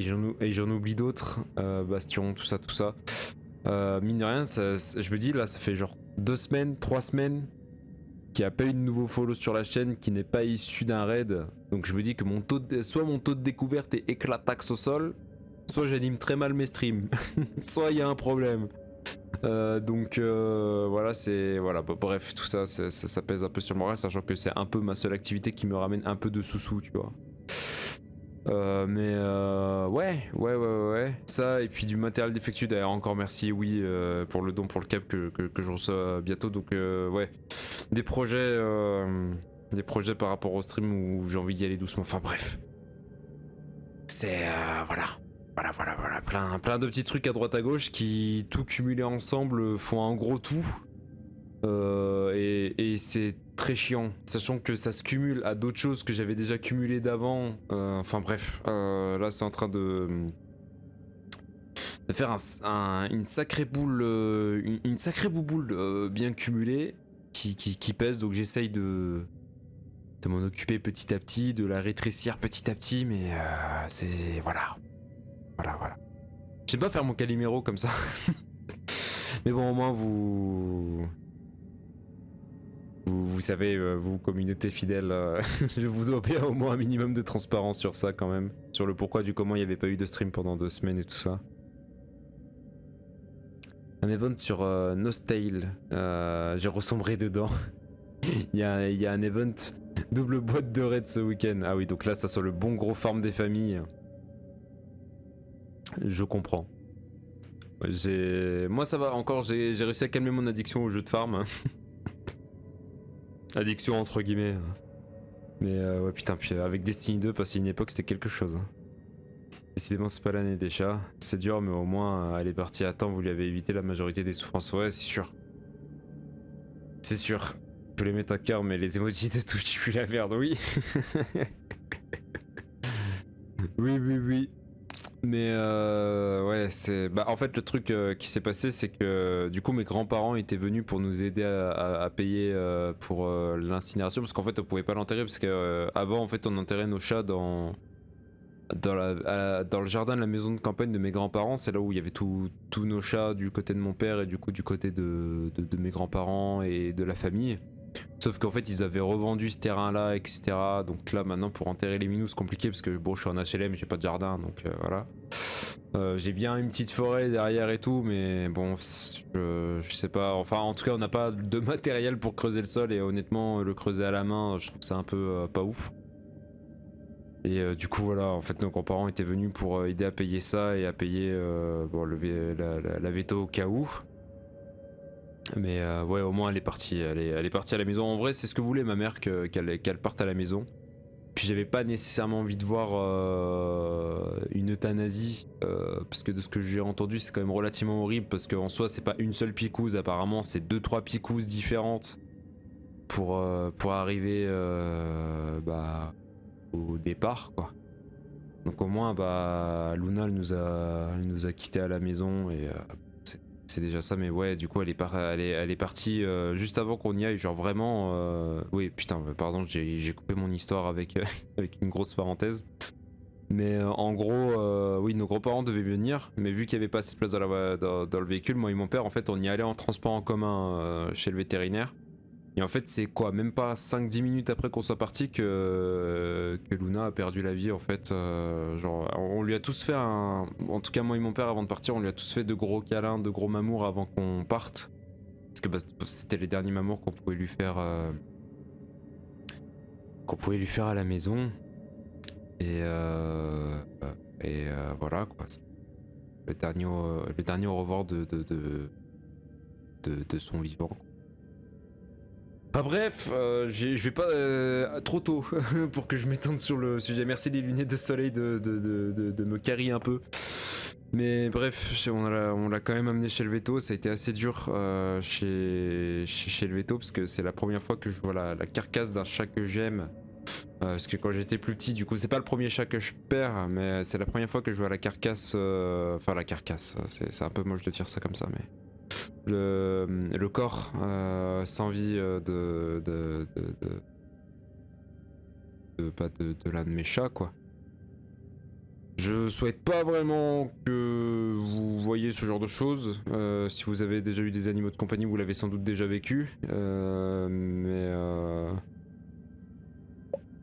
j'en oublie d'autres, Bastion, tout ça. Mine de rien, je me dis là, ça fait genre 2 semaines, 3 semaines qu'il n'y a pas eu de nouveau follow sur la chaîne qui n'est pas issu d'un raid. Donc je me dis que soit mon taux de découverte est éclataxe au sol, soit j'anime très mal mes streams, soit il y a un problème. Donc voilà, bah, bref, tout ça, ça pèse un peu sur le moral, sachant que c'est un peu ma seule activité qui me ramène un peu de sous-sous, tu vois. Mais ouais, ça, et puis du matériel défectueux d'ailleurs, encore merci, oui, pour le don pour le cap que je reçois bientôt. Donc ouais, des projets par rapport au stream où j'ai envie d'y aller doucement, enfin bref, c'est voilà, plein de petits trucs à droite à gauche qui, tout cumulés ensemble, font un gros tout. Et c'est très chiant, sachant que ça se cumule à d'autres choses que j'avais déjà cumulées d'avant. Enfin bref, là c'est en train de faire une sacrée boule, une sacrée bouboule bien cumulée qui pèse. Donc j'essaye de m'en occuper petit à petit, de la rétrécir petit à petit, mais c'est voilà. J'aime pas faire mon Calimero comme ça. Mais bon, au moins vous savez, vous, communauté fidèle, je vous dois bien au moins un minimum de transparence sur ça quand même. Sur le pourquoi du comment il n'y avait pas eu de stream pendant 2 semaines et tout ça. Un event sur Nostale, j'ai ressombré dedans. Il y a un event double boîte de raid ce week-end. Ah oui, donc là ça sent le bon gros farm des familles. Je comprends. Moi ça va encore, j'ai réussi à calmer mon addiction au jeu de farm. Addiction entre guillemets. Mais ouais putain, puis avec Destiny 2, passer une époque c'était quelque chose. Décidément c'est pas l'année des chats. C'est dur, mais au moins elle est partie à temps, vous lui avez évité la majorité des souffrances. Ouais, c'est sûr. C'est sûr. Je voulais mettre un cœur, mais les emojis de touche tu plus la merde, oui. Oui. Mais ouais, c'est... Bah en fait le truc qui s'est passé, c'est que du coup mes grands-parents étaient venus pour nous aider à payer pour l'incinération, parce qu'en fait on pouvait pas l'enterrer, parce que avant en fait on enterrait nos chats dans le jardin de la maison de campagne de mes grands-parents. C'est là où il y avait tous nos chats du côté de mon père et du coup du côté de mes grands-parents et de la famille. Sauf qu'en fait ils avaient revendu ce terrain là, etc. Donc là maintenant pour enterrer les minous c'est compliqué, parce que bon je suis en HLM, j'ai pas de jardin, donc voilà. J'ai bien une petite forêt derrière et tout, mais bon je sais pas, enfin en tout cas on n'a pas de matériel pour creuser le sol, et honnêtement le creuser à la main je trouve ça un peu pas ouf. Et du coup voilà, en fait nos grands-parents étaient venus pour aider à payer ça et à payer bon, la veto au cas où. Mais ouais, au moins elle est partie, elle est partie à la maison. En vrai, c'est ce que voulait ma mère, qu'elle parte à la maison. Puis j'avais pas nécessairement envie de voir une euthanasie, parce que de ce que j'ai entendu, c'est quand même relativement horrible, parce qu'en soi, c'est pas une seule picouse, apparemment, c'est 2-3 picouses différentes pour arriver bah, au départ, quoi. Donc au moins, bah, Luna, elle nous a quittés à la maison et c'est déjà ça. Mais ouais, du coup, elle est partie juste avant qu'on y aille. Genre vraiment, oui, putain, pardon, j'ai coupé mon histoire avec avec une grosse parenthèse. Mais en gros, oui, nos grands-parents devaient venir, mais vu qu'il n'y avait pas assez de place dans le véhicule, moi et mon père, en fait, on y allait en transport en commun chez le vétérinaire. Et en fait, c'est quoi, même pas 5-10 minutes après qu'on soit parti que Luna a perdu la vie, en fait. Genre, on lui a tous fait un... En tout cas, moi et mon père, avant de partir, on lui a tous fait de gros câlins, de gros mamours avant qu'on parte. Parce que bah, c'était les derniers mamours qu'on pouvait lui faire... qu'on pouvait lui faire à la maison. Et voilà, quoi. Le dernier au revoir de son vivant, quoi. Enfin bref, je vais pas trop tôt pour que je m'étende sur le sujet. Merci les lunettes de soleil de me carry un peu. Mais bref, on l'a quand même amené chez le veto. Ça a été assez dur chez le veto parce que c'est la première fois que je vois la carcasse d'un chat que j'aime. Parce que quand j'étais plus petit, du coup, c'est pas le premier chat que je perds, mais c'est la première fois que je vois la carcasse. Enfin, la carcasse, c'est un peu moche de dire ça comme ça, mais. Le corps sans vie de l'un de mes chats, quoi. Je souhaite pas vraiment que vous voyez ce genre de choses. Si vous avez déjà eu des animaux de compagnie, vous l'avez sans doute déjà vécu.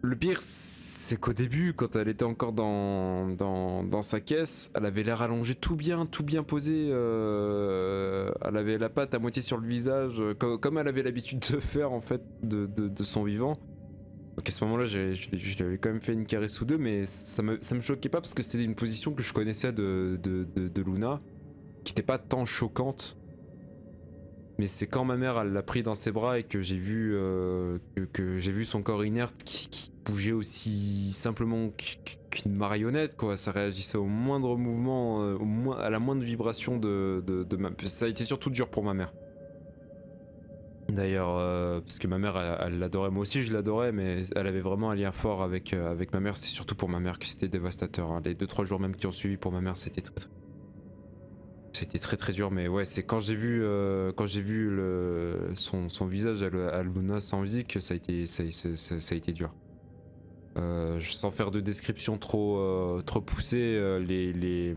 Le pire, c'est qu'au début, quand elle était encore dans sa caisse, elle avait l'air allongée tout bien posée. Elle avait la patte à moitié sur le visage, comme elle avait l'habitude de faire en fait de son vivant. Donc à ce moment-là, je lui avais quand même fait une caresse ou deux, mais ça me choquait pas parce que c'était une position que je connaissais de Luna, qui était pas tant choquante. Mais c'est quand ma mère elle l'a pris dans ses bras et que j'ai vu que j'ai vu son corps inerte qui bougeait aussi simplement qu'une marionnette, quoi. Ça réagissait au moindre mouvement, à la moindre vibration de ma... Ça a été surtout dur pour ma mère. D'ailleurs, parce que ma mère elle l'adorait, moi aussi je l'adorais, mais elle avait vraiment un lien fort avec ma mère. C'est surtout pour ma mère que c'était dévastateur, hein. Les 2-3 jours même qui ont suivi pour ma mère, c'était très dur. Mais ouais, c'est quand j'ai vu son visage à Luna sans vie que ça a été dur. Sans faire de description trop poussée, les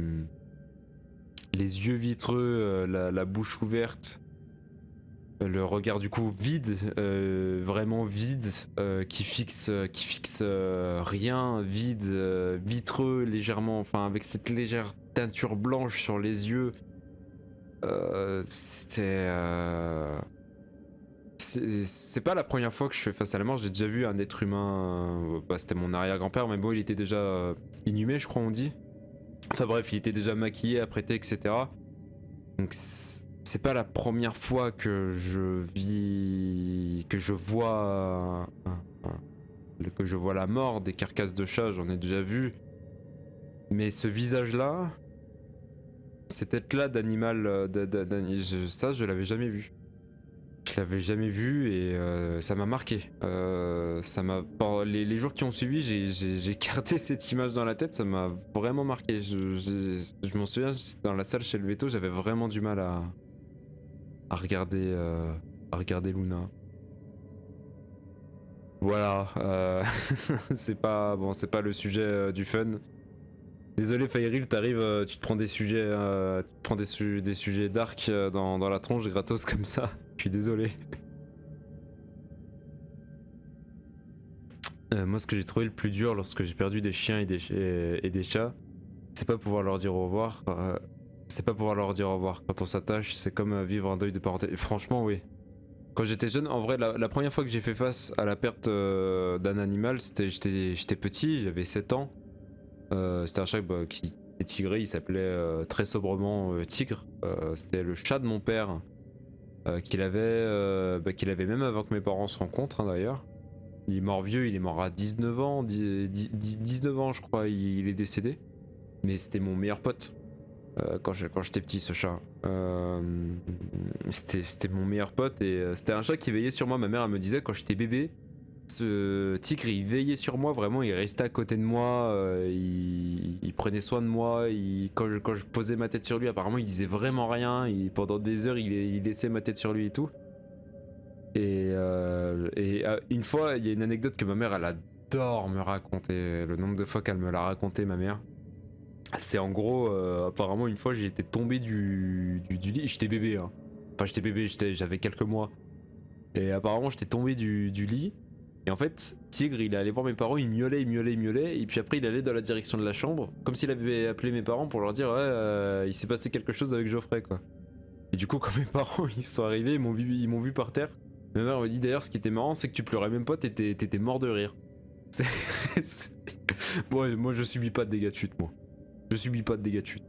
yeux vitreux, la bouche ouverte, le regard du coup vide, vraiment vide, qui fixe rien, vide, vitreux légèrement, enfin avec cette légère teinture blanche sur les yeux. C'est pas la première fois que je fais face à la mort. J'ai déjà vu un être humain, bah, c'était mon arrière-grand-père, mais bon, il était déjà inhumé, je crois on dit. Enfin bref, il était déjà maquillé, apprêté, etc. Donc c'est pas la première fois que je vois la mort des carcasses de chats. J'en ai déjà vu, mais ce visage-là, cette tête-là d'animal, ça je l'avais jamais vu. Je l'avais jamais vu et ça m'a marqué. Les jours qui ont suivi, j'ai gardé cette image dans la tête, ça m'a vraiment marqué. Je m'en souviens, dans la salle chez le veto, j'avais vraiment du mal à regarder Luna. Voilà, c'est pas le sujet du fun. Désolé Fairil, t'arrives, tu te prends des sujets, des sujets dark dans la tronche gratos comme ça. Je suis désolé. Moi, ce que j'ai trouvé le plus dur lorsque j'ai perdu des chiens et des chats, c'est pas pouvoir leur dire au revoir. C'est pas pouvoir leur dire au revoir. Quand on s'attache, c'est comme vivre un deuil de parenté. Franchement, oui. Quand j'étais jeune, en vrai, la première fois que j'ai fait face à la perte d'un animal, j'étais petit, j'avais 7 ans. C'était un chat qui était tigré, il s'appelait très sobrement Tigre. C'était le chat de mon père qu'il avait même avant que mes parents se rencontrent, hein, d'ailleurs. Il est mort vieux, il est mort à 19 ans, 19 ans je crois, il est décédé. Mais c'était mon meilleur pote quand j'étais petit, ce chat. C'était mon meilleur pote et c'était un chat qui veillait sur moi. Ma mère elle me disait quand j'étais bébé, ce tigre il veillait sur moi, vraiment il restait à côté de moi, il prenait soin de moi, quand je posais ma tête sur lui apparemment il disait vraiment rien, pendant des heures il laissait ma tête sur lui et tout. Et une fois il y a une anecdote que ma mère elle adore me raconter, le nombre de fois qu'elle me l'a raconté ma mère. C'est en gros, apparemment une fois j'étais tombé du lit, j'étais bébé hein. Enfin j'étais bébé, j'avais quelques mois. Et apparemment j'étais tombé du lit. Et en fait, Tigre, il est allé voir mes parents, il miaulait, et puis après il allait dans la direction de la chambre, comme s'il avait appelé mes parents pour leur dire ouais, il s'est passé quelque chose avec Geoffrey quoi. Et du coup, quand mes parents ils sont arrivés, ils m'ont vu par terre. Ma mère m'a dit d'ailleurs, ce qui était marrant, c'est que tu pleurais même pas, t'étais mort de rire. Moi je subis pas de dégâts de chute, moi. Je subis pas de dégâts de chute.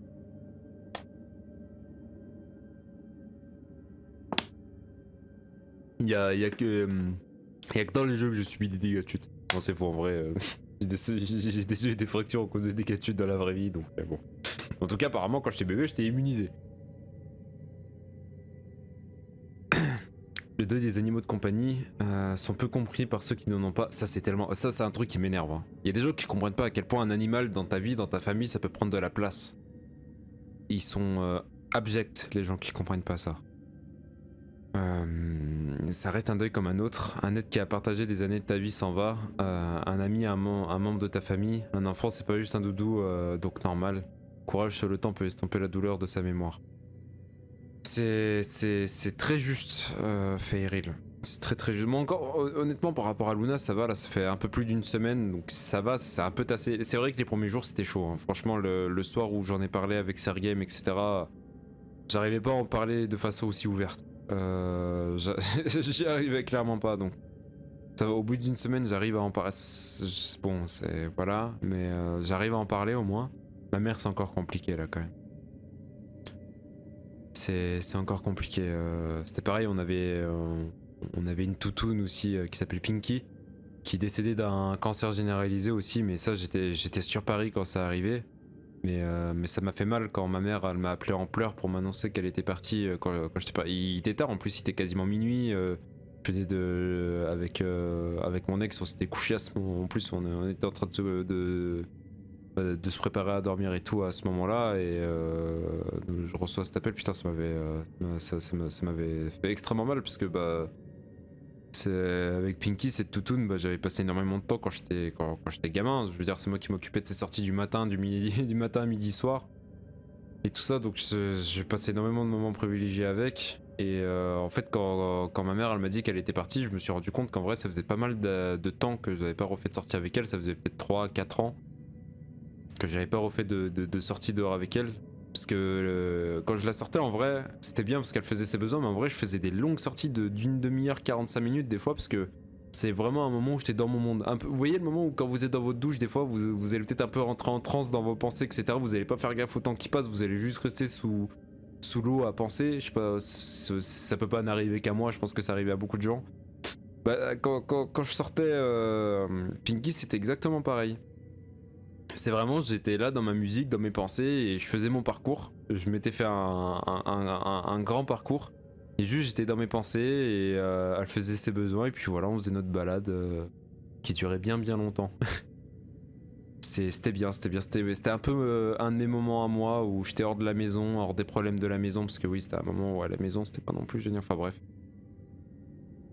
Il y a que dans les jeux que je subis des dégâts de chute. Non, c'est faux en vrai. J'ai des fractures à cause de dégâts de chute dans la vraie vie, donc bon. En tout cas, apparemment, quand j'étais bébé, j'étais immunisé. Le deuil des animaux de compagnie sont peu compris par ceux qui n'en ont pas. Ça, c'est un truc qui m'énerve. Hein. Il y a des gens qui comprennent pas à quel point un animal dans ta vie, dans ta famille, ça peut prendre de la place. Ils sont abjects, les gens qui comprennent pas ça. Ça reste un deuil comme un autre. Un être qui a partagé des années de ta vie s'en va. Un ami, un membre de ta famille. Un enfant, c'est pas juste un doudou, donc normal. Courage, sur le temps peut estomper la douleur de sa mémoire. C'est très juste, Feyril. C'est très juste. Moi encore, honnêtement, par rapport à Luna, ça va, là, ça fait un peu plus d'une semaine, donc ça va, c'est un peu tassé. C'est vrai que les premiers jours, c'était chaud. Hein. Franchement, le soir où j'en ai parlé avec Sergame, etc., j'arrivais pas à en parler de façon aussi ouverte. J'y arrivais clairement pas, donc ça va, au bout d'une semaine, j'arrive à en parler. Bon, c'est... Voilà, mais j'arrive à en parler au moins. Ma mère, c'est encore compliqué, là, quand même. C'est encore compliqué. C'était pareil, on avait une toutoune aussi qui s'appelait Pinky, qui décédait d'un cancer généralisé aussi, mais ça j'étais sur Paris quand ça arrivait. Mais ça m'a fait mal quand ma mère elle m'a appelé en pleurs pour m'annoncer qu'elle était partie quand j'étais pas. Il était tard en plus, il était quasiment minuit. Avec mon ex, on s'était couché à ce moment. En plus, on était en train de se préparer à dormir et tout à ce moment-là, et je reçois cet appel. Putain, ça m'avait fait extrêmement mal parce que avec Pinky, cette toutoune, j'avais passé énormément de temps quand j'étais gamin. Je veux dire, c'est moi qui m'occupais de ses sorties du matin à midi soir et tout ça, donc j'ai passé énormément de moments privilégiés avec. Et en fait, quand ma mère elle m'a dit qu'elle était partie, je me suis rendu compte qu'en vrai ça faisait pas mal de temps que j'avais pas refait de sortie avec elle. Ça faisait peut-être 3-4 ans que j'avais pas refait de sortie dehors avec elle. Parce que quand je la sortais en vrai, c'était bien parce qu'elle faisait ses besoins, mais en vrai je faisais des longues sorties d'une demi-heure, 45 minutes des fois, parce que c'est vraiment un moment où j'étais dans mon monde. Un peu, vous voyez le moment où quand vous êtes dans votre douche, des fois vous allez peut-être un peu rentrer en transe dans vos pensées, etc. Vous allez pas faire gaffe au temps qui passe, vous allez juste rester sous l'eau à penser. Je sais pas, ça peut pas n'arriver qu'à moi, je pense que ça arrivait à beaucoup de gens. Quand je sortais Pinky, c'était exactement pareil. C'est vraiment, j'étais là dans ma musique, dans mes pensées, et je faisais mon parcours. Je m'étais fait un grand parcours, et juste j'étais dans mes pensées, et elle faisait ses besoins, et puis voilà, on faisait notre balade qui durait bien longtemps. C'était bien, c'était un peu un de mes moments à moi où j'étais hors de la maison, hors des problèmes de la maison, parce que oui, c'était un moment où à la maison c'était pas non plus génial, enfin bref.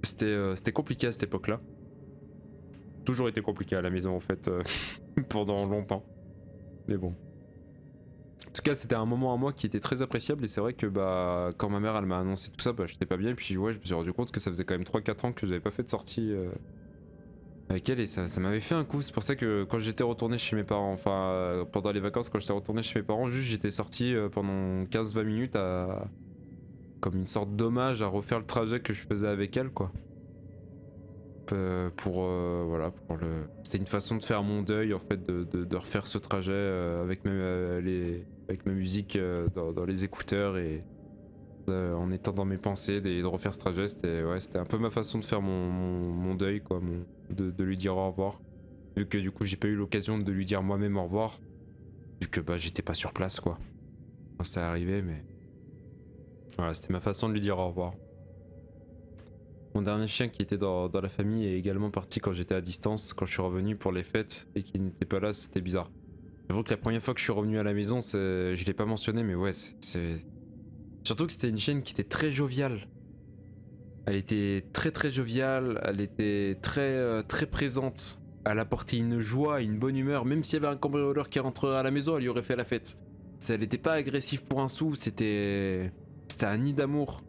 C'était compliqué à cette époque-là. Toujours été compliqué à la maison en fait, pendant longtemps. Mais bon. En tout cas, c'était un moment à moi qui était très appréciable, et c'est vrai que quand ma mère elle m'a annoncé tout ça, j'étais pas bien, et puis ouais, je me suis rendu compte que ça faisait quand même 3-4 ans que j'avais pas fait de sortie avec elle, et ça m'avait fait un coup. C'est pour ça que quand j'étais retourné chez mes parents, enfin pendant les vacances, quand j'étais retourné chez mes parents, juste j'étais sorti pendant 15-20 minutes comme une sorte d'hommage à refaire le trajet que je faisais avec elle, quoi. C'était une façon de faire mon deuil en fait, de refaire ce trajet avec ma musique dans les écouteurs, et en étant dans mes pensées, de refaire ce trajet. C'était un peu ma façon de faire mon deuil, quoi, de lui dire au revoir. Vu que du coup j'ai pas eu l'occasion de lui dire moi-même au revoir, vu que bah j'étais pas sur place, quoi. Quand c'est arrivé, mais voilà, c'était ma façon de lui dire au revoir. Mon dernier chien qui était dans la famille est également parti quand j'étais à distance, quand je suis revenu pour les fêtes et qu'il n'était pas là, c'était bizarre. J'avoue que la première fois que je suis revenu à la maison, je l'ai pas mentionné, mais ouais, c'est... Surtout que c'était une chienne qui était très joviale. Elle était très joviale, elle était très présente. Elle apportait une joie, une bonne humeur, même s'il y avait un cambrioleur qui rentrerait à la maison, elle lui aurait fait la fête. Elle était pas agressive pour un sou, c'était un nid d'amour.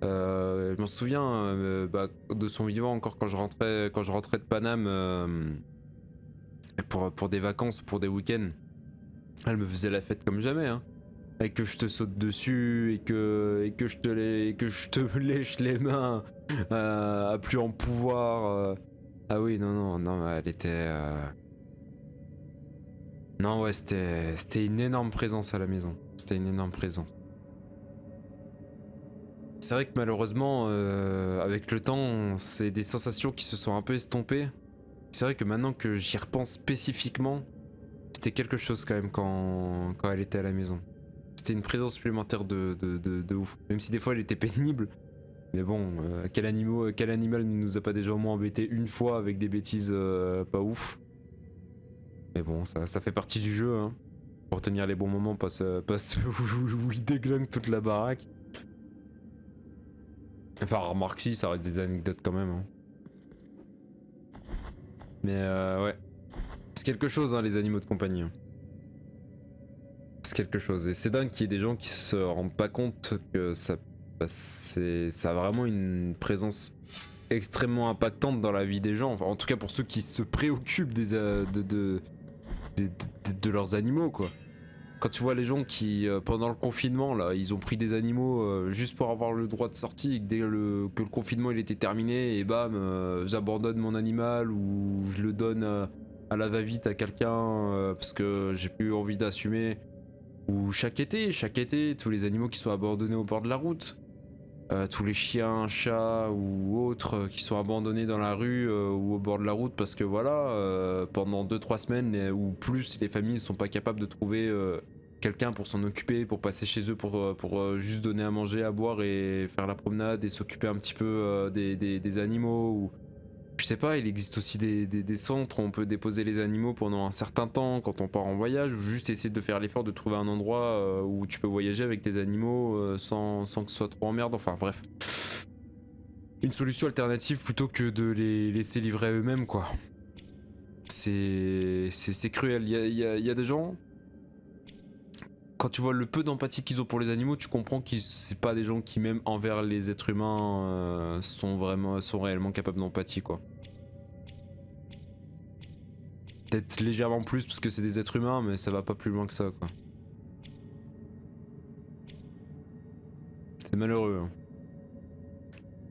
Je m'en souviens de son vivant encore quand je rentrais de Paname pour des vacances, pour des week-ends. Elle me faisait la fête comme jamais, hein. Et que je te saute dessus et que je te lèche les mains à plus en pouvoir. Ah oui, non, elle était... Non, ouais, c'était une énorme présence à la maison. C'était une énorme présence. C'est vrai que malheureusement, avec le temps, c'est des sensations qui se sont un peu estompées. C'est vrai que maintenant que j'y repense spécifiquement, c'était quelque chose quand même quand elle était à la maison. C'était une présence supplémentaire de ouf. Même si des fois elle était pénible. Mais bon, quel animal ne nous a pas déjà au moins embêté une fois avec des bêtises pas ouf. Mais bon, ça fait partie du jeu, hein. Pour tenir les bons moments, pas ceux où il déglingue toute la baraque. Enfin, remarque si, ça reste des anecdotes quand même, hein. Mais ouais. C'est quelque chose, hein, les animaux de compagnie, hein. C'est quelque chose. Et c'est dingue qu'il y ait des gens qui se rendent pas compte que ça a vraiment une présence extrêmement impactante dans la vie des gens. Enfin, en tout cas pour ceux qui se préoccupent de leurs animaux, quoi. Quand tu vois les gens qui, pendant le confinement, là, ils ont pris des animaux juste pour avoir le droit de sortie, et que dès que le confinement il était terminé, et bam, j'abandonne mon animal ou je le donne à la va-vite à quelqu'un parce que j'ai plus envie d'assumer. Ou chaque été, tous les animaux qui sont abandonnés au bord de la route. Tous les chiens, chats ou autres qui sont abandonnés dans la rue ou au bord de la route parce que voilà, pendant 2-3 semaines ou plus, les familles ne sont pas capables de trouver quelqu'un pour s'en occuper, pour passer chez eux, pour juste donner à manger, à boire et faire la promenade et s'occuper un petit peu des animaux. Ou je sais pas, il existe aussi des centres où on peut déposer les animaux pendant un certain temps quand on part en voyage, ou juste essayer de faire l'effort de trouver un endroit où tu peux voyager avec tes animaux sans que ce soit trop emmerdant. Enfin bref. Une solution alternative plutôt que de les laisser livrer à eux-mêmes, quoi. C'est cruel. Il y a des gens... Quand tu vois le peu d'empathie qu'ils ont pour les animaux, tu comprends que c'est pas des gens qui, même envers les êtres humains, sont réellement capables d'empathie, quoi. Peut-être légèrement plus parce que c'est des êtres humains, mais ça va pas plus loin que ça, quoi. C'est malheureux, hein.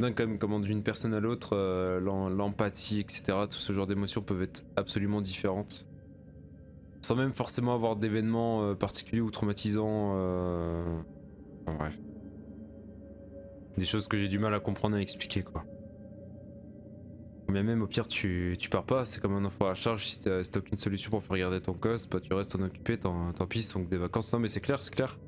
Dingue quand même comment d'une personne à l'autre, l'empathie, etc., tout ce genre d'émotions peuvent être absolument différentes. Sans même forcément avoir d'événements particuliers ou traumatisants. Enfin, bref. Des choses que j'ai du mal à comprendre et à expliquer, quoi. Mais même au pire, tu pars pas, c'est comme un enfant à charge. Si t'as aucune solution pour faire garder ton gosse, bah tu restes en occupé, tant pis, donc des vacances. Non, mais c'est clair, c'est clair.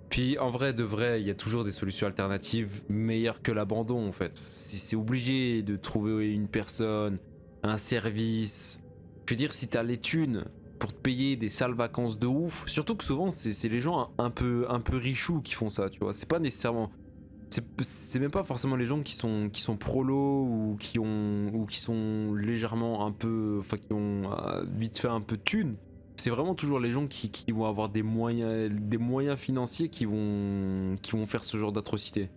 Puis en vrai, de vrai, il y a toujours des solutions alternatives meilleures que l'abandon, en fait. C'est obligé de trouver une personne, un service. Je veux dire, si t'as les thunes pour te payer des sales vacances de ouf, surtout que souvent c'est les gens un peu richoux qui font ça, tu vois. C'est pas nécessairement, c'est même pas forcément les gens qui sont prolos ou qui sont légèrement un peu, enfin qui ont vite fait un peu de thunes. C'est vraiment toujours les gens qui vont avoir des moyens financiers qui vont faire ce genre d'atrocité,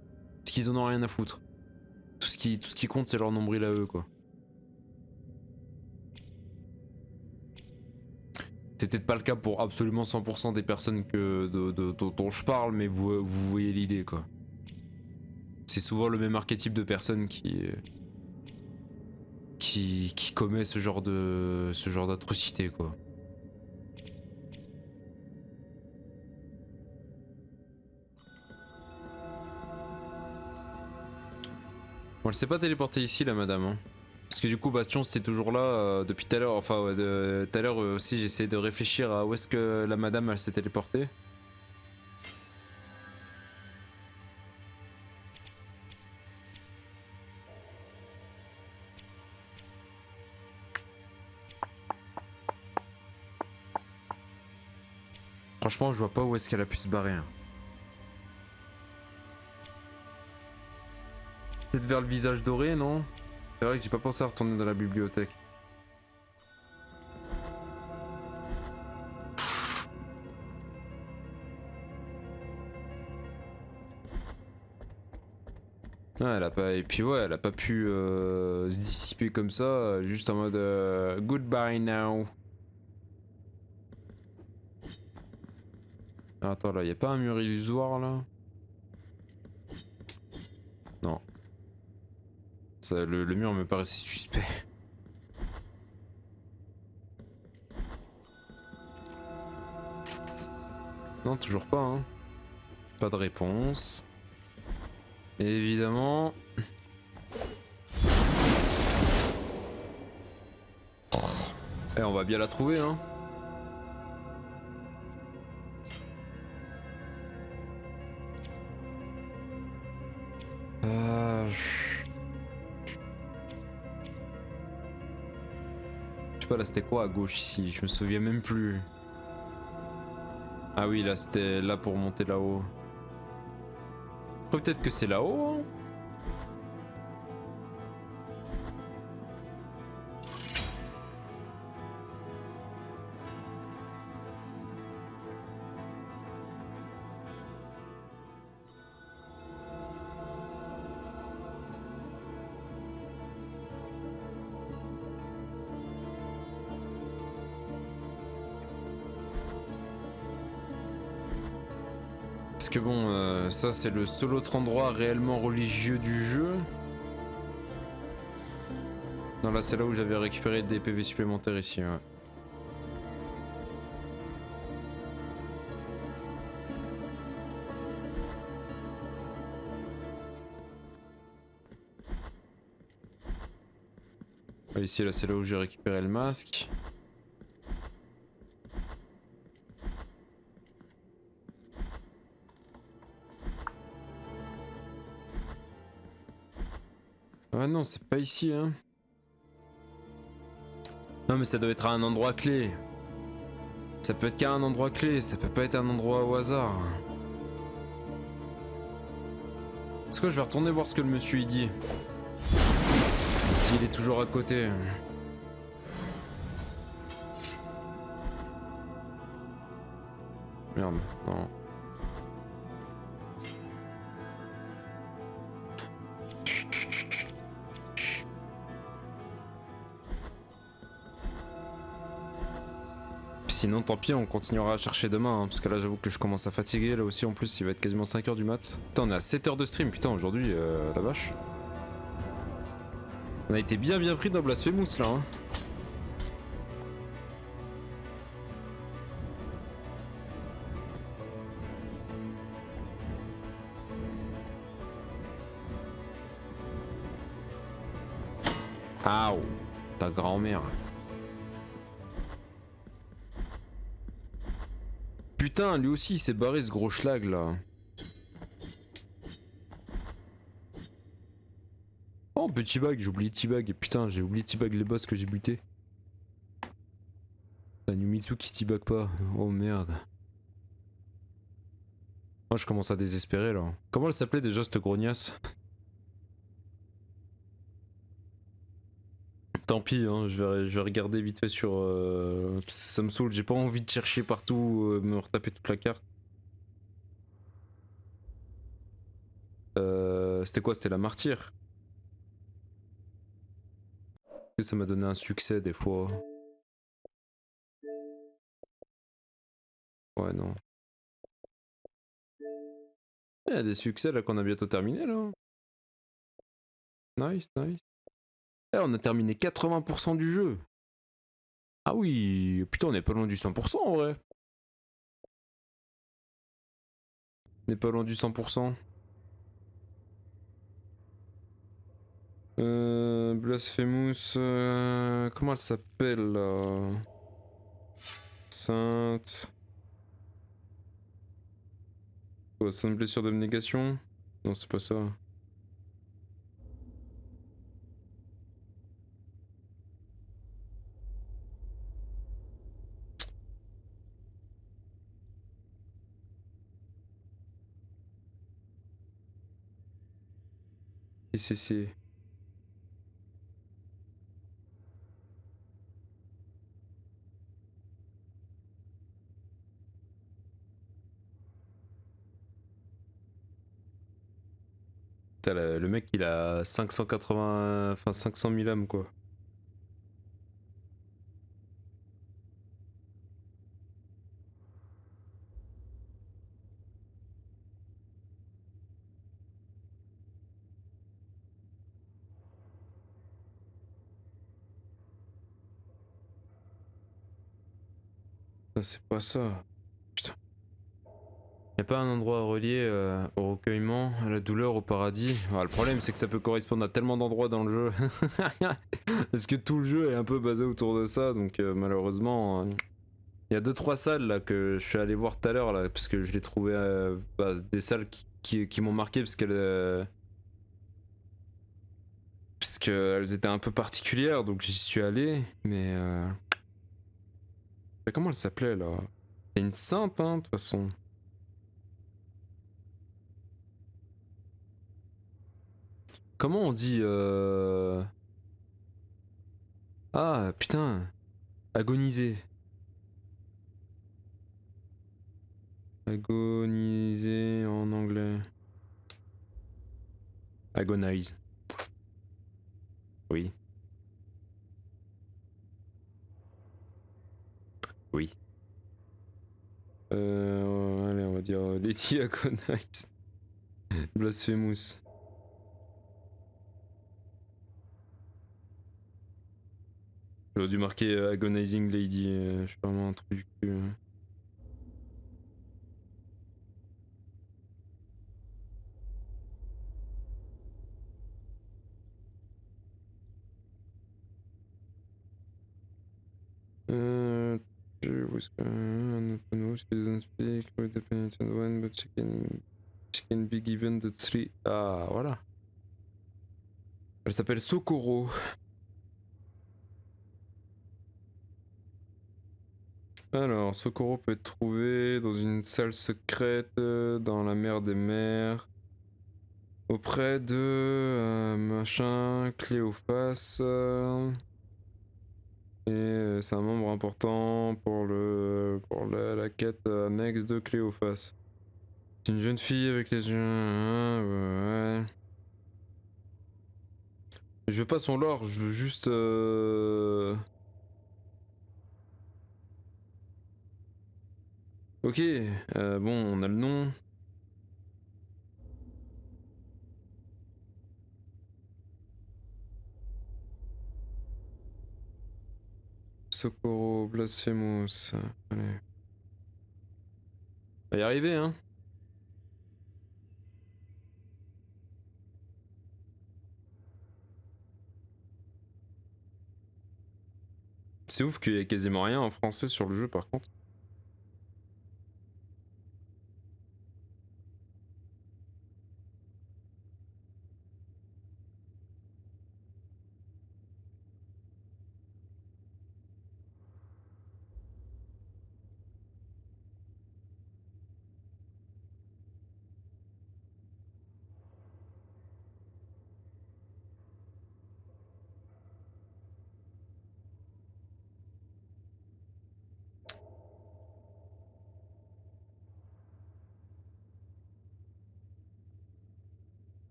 parce qu'ils en ont rien à foutre. Tout ce qui compte, c'est leur nombril à eux, quoi. C'est peut-être pas le cas pour absolument 100% des personnes dont je parle, mais vous voyez l'idée, quoi. C'est souvent le même archétype de personne qui commet ce genre d'atrocité, quoi. Bon, elle s'est pas téléportée ici la madame. Hein. Parce que du coup Bastion c'était toujours là depuis tout à l'heure. Enfin ouais, tout à l'heure aussi j'essayais de réfléchir à où est-ce que la madame elle s'est téléportée. Franchement je vois pas où est-ce qu'elle a pu se barrer. Hein. Peut-être vers le visage doré non? C'est vrai que j'ai pas pensé à retourner dans la bibliothèque. Ah, elle a pas... Et puis ouais, elle a pas pu se dissiper comme ça, juste en mode goodbye now. Ah, attends, là, y a pas un mur illusoire là? Non. Ça, le mur me paraissait suspect. Non, toujours pas, hein. Pas de réponse. Et évidemment... Eh, on va bien la trouver, hein. Je sais pas, là c'était quoi à gauche ici? Je me souviens même plus. Ah oui, là c'était là pour monter là-haut. Peut-être que c'est là-haut, hein. Parce que bon, ça c'est le seul autre endroit réellement religieux du jeu. Non, là c'est là où j'avais récupéré des PV supplémentaires ici, ouais. Ouais, ici là c'est là où j'ai récupéré le masque. Ah non, c'est pas ici, hein. Non mais ça doit être à un endroit clé. Ça peut être qu'à un endroit clé, ça peut pas être un endroit au hasard. Est-ce que je vais retourner voir ce que le monsieur il dit? S'il est toujours à côté. Merde, non. Sinon tant pis, on continuera à chercher demain, hein, parce que là j'avoue que je commence à fatiguer, là aussi en plus il va être quasiment 5h du mat. Putain, on est à 7h de stream, putain aujourd'hui, la vache. On a été bien pris dans Blasphemous là, hein. Aouh, ta grand-mère. Putain, lui aussi il s'est barré ce gros schlag là. Oh, petit bug, j'ai oublié T-Bag. Putain, j'ai oublié T-Bag les boss que j'ai buté. La Numitsu qui T-Bag pas. Oh merde. Moi je commence à désespérer là. Comment elle s'appelait déjà cette grognasse? Tant pis, hein, je vais regarder vite fait sur... parce que ça me saoule, j'ai pas envie de chercher partout, me retaper toute la carte. C'était quoi? C'était la martyre. Et ça m'a donné un succès des fois. Ouais, non. Il y a des succès là qu'on a bientôt terminé là. Nice, nice. Eh, on a terminé 80% du jeu. Ah oui, putain, on est pas loin du 100% en vrai. On est pas loin du 100%. Blasphemous, comment elle s'appelle là? Sainte. Oh, sainte blessure d'abnégation? Non, c'est pas ça. Et c'est. Putain, le mec il a 580. Enfin 500 000 âmes quoi. Ça, c'est pas ça. Putain. Y'a pas un endroit relié au recueillement, à la douleur, au paradis? Ah, le problème c'est que ça peut correspondre à tellement d'endroits dans le jeu. Parce que tout le jeu est un peu basé autour de ça, donc malheureusement... Il y a 2-3 salles là que je suis allé voir tout à l'heure là, parce que je l'ai trouvé des salles qui m'ont marqué parce qu'elles étaient un peu particulières, donc j'y suis allé, mais comment elle s'appelait là? C'est une sainte hein, de toute façon. Comment on dit Ah putain, agoniser. Agoniser en anglais. Agonize. Oui. Oui. Allez, on va dire Letty Agonize. Blasphemous. J'aurais dû marquer Agonizing Lady, je suis vraiment un truc du cul. She doesn't speak with the penitent one, but she can be given the three. Ah, voilà. Elle s'appelle Socorro. Alors, Socorro peut être trouvé dans une salle secrète dans la mer des mers. Auprès de machin, Cléophas. Et c'est un membre important pour la quête annexe de Cléophas. C'est une jeune fille avec les yeux. Ouais. Je veux pas son lore, je veux juste. Ok, bon, on a le nom. Socorro, Blasphemous. Allez. On va y arriver, hein. C'est ouf qu'il y ait quasiment rien en français sur le jeu par contre.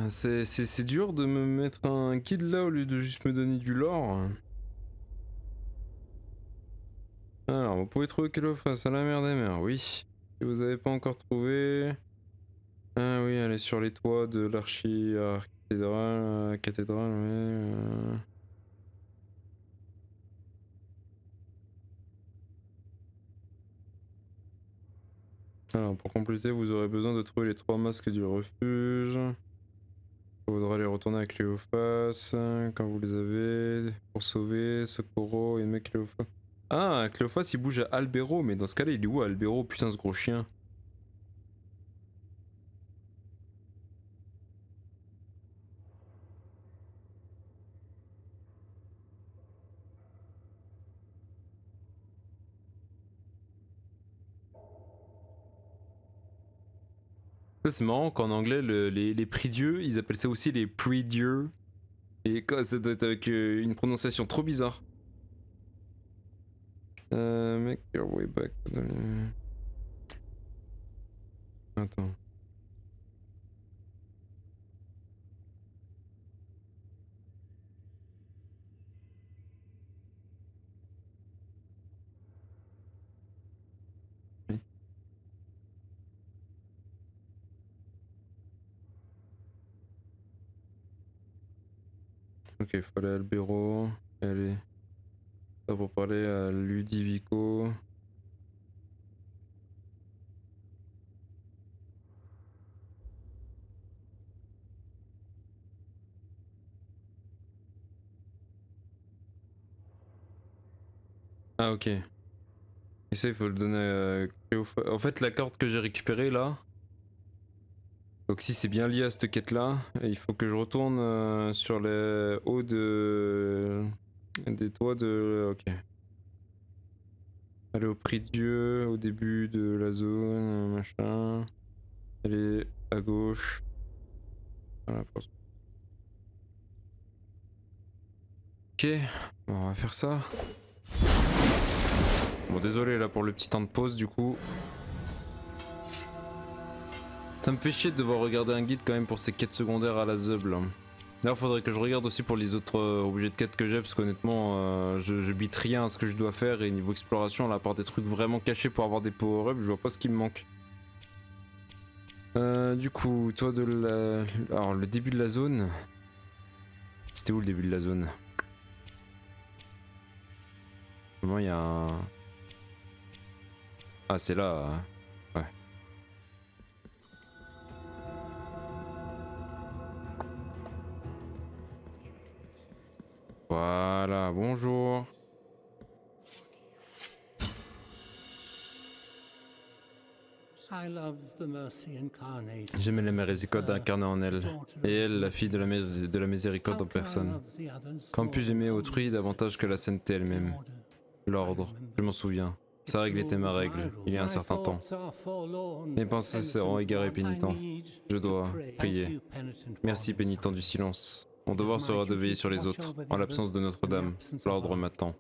C'est dur de me mettre un guide là au lieu de juste me donner du lore. Alors, vous pouvez trouver Cléophas à la mer des mers, oui. Si vous avez pas encore trouvé... Ah oui, elle est sur les toits de cathédrale, oui. Alors, pour compléter, vous aurez besoin de trouver les 3 masques du refuge. Faudra aller retourner à Cléophas quand vous les avez pour sauver Socorro et mec Cléophas. Ah, Cléophas il bouge à Albero, mais dans ce cas-là il est où Albero? Putain, ce gros chien. C'est marrant qu'en anglais, les prix-dieux, ils appellent ça aussi les prix-dieux. Et ça doit être avec une prononciation trop bizarre. Make your way back. Attends. Ok, il faut aller à Albero. Allez. Ça pour parler à Ludivico. Ah ok. Et ça il faut le donner à Cléophas. En fait la carte que j'ai récupérée là. Donc si c'est bien lié à cette quête là, il faut que je retourne sur les hauts des toits de... Ok. Aller au prix de Dieu, au début de la zone, machin. Aller à gauche. Voilà, ok, on va faire ça. Bon désolé là pour le petit temps de pause du coup. Ça me fait chier de devoir regarder un guide quand même pour ces quêtes secondaires à la zeub là. D'ailleurs faudrait que je regarde aussi pour les autres objets de quête que j'ai parce qu'honnêtement je bite rien à ce que je dois faire et niveau exploration là à part des trucs vraiment cachés pour avoir des power-ups je vois pas ce qui me manque. Du coup toi de la... Alors le début de la zone... C'était où le début de la zone? Comment il y a un... Ah c'est là... Ouais. Voilà, bonjour. J'aimais la miséricorde incarnée en elle, et elle, la fille de la miséricorde en personne. Quand puis-je aimer autrui davantage que la sainteté elle-même? L'ordre, je m'en souviens. Sa règle était ma règle, il y a un certain temps. Mes pensées seront égarées pénitents. Je dois prier. Merci pénitent du silence. Mon devoir sera de veiller sur les autres, en l'absence de Notre-Dame. L'ordre m'attend.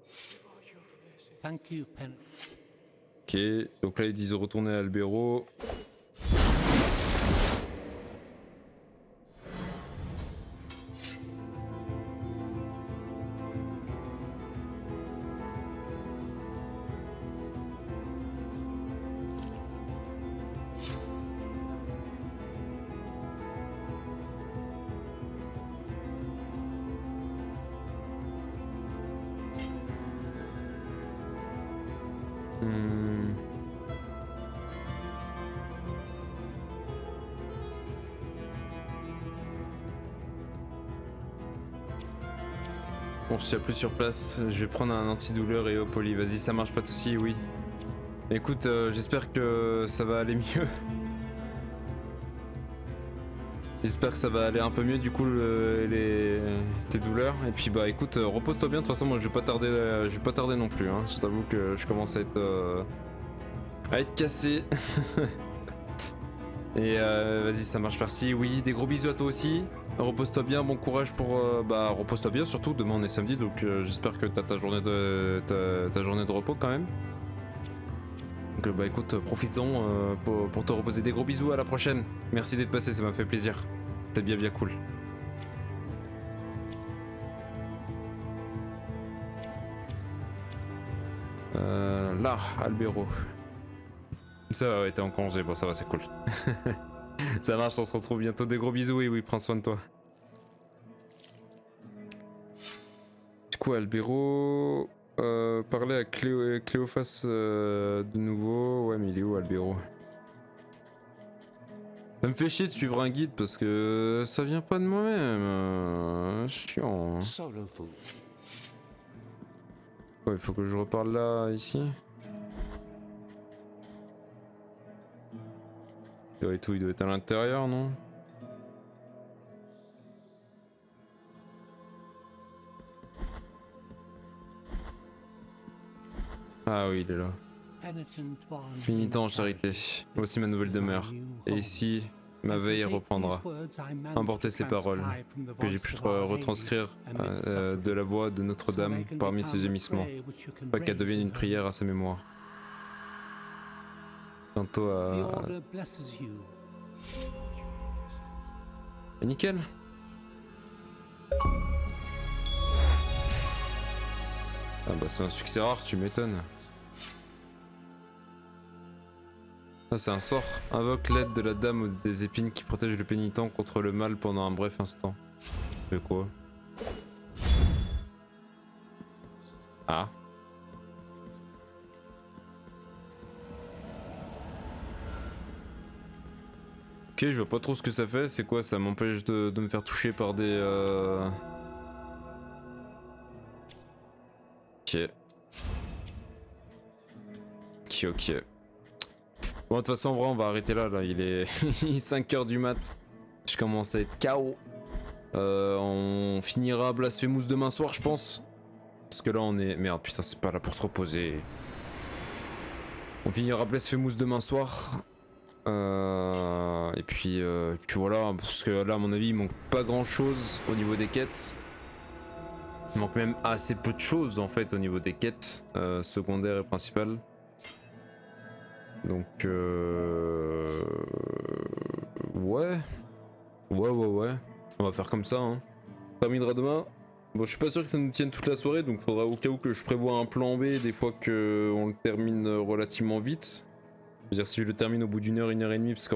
Ok, donc là ils disent retourner à Albero. Bon, je suis plus sur place, je vais prendre un antidouleur et hop, Oli, vas-y, ça marche, pas de soucis, oui. Écoute, j'espère que ça va aller mieux. J'espère que ça va aller un peu mieux du coup tes douleurs. Et puis bah écoute, repose-toi bien, de toute façon moi je vais pas tarder non plus. Hein. Je t'avoue que je commence à être cassé. Et vas-y ça marche, merci. Oui, des gros bisous à toi aussi. Repose-toi bien, bon courage pour... repose-toi bien surtout, demain on est samedi donc j'espère que t'as ta journée de repos quand même. Donc bah écoute, profites-en pour te reposer. Des gros bisous, à la prochaine. Merci d'être passé, ça m'a fait plaisir. C'était bien cool. Là, Albero. Ça ouais, t'es en congé, bon ça va, c'est cool. Ça marche, on se retrouve bientôt. Des gros bisous, oui, prends soin de toi. Du coup, Albero... parler à Cléophas de nouveau. Ouais, mais il est où, Albero? Ça me fait chier de suivre un guide parce que ça vient pas de moi-même. Chiant. Sorrowful. Ouais, il faut que je reparle là, ici. Et tout, il doit être à l'intérieur, non? Ah oui, il est là. Pénitent, charité. Voici ma nouvelle demeure. Et ici, ma veille reprendra. Emportez ces paroles que j'ai pu retranscrire de la voix de Notre-Dame parmi ses gémissements, pas qu'elle devienne une prière à sa mémoire. Bientôt à... Et nickel. Ah bah c'est un succès rare, tu m'étonnes. Ah, c'est un sort. Invoque l'aide de la dame des épines qui protège le pénitent contre le mal pendant un bref instant. De quoi? Ah. Ok, je vois pas trop ce que ça fait. C'est quoi? Ça m'empêche de me faire toucher par des... Ok. Ok. Bon, de toute façon, en vrai, on va arrêter là. Il est 5h du mat. Je commence à être KO. On finira Blasphemous demain soir, je pense. Parce que là, on est... Merde, putain, c'est pas là pour se reposer. On finira Blasphemous demain soir. Et puis voilà. Parce que là, à mon avis, il manque pas grand-chose au niveau des quêtes. Il manque même assez peu de choses, en fait, au niveau des quêtes secondaires et principales. Donc ouais. On va faire comme ça, hein. On terminera demain. Bon, je suis pas sûr que ça nous tienne toute la soirée, donc faudra au cas où que je prévoie un plan B des fois que on le termine relativement vite. C'est-à-dire si je le termine au bout d'1 heure et demie, parce qu'en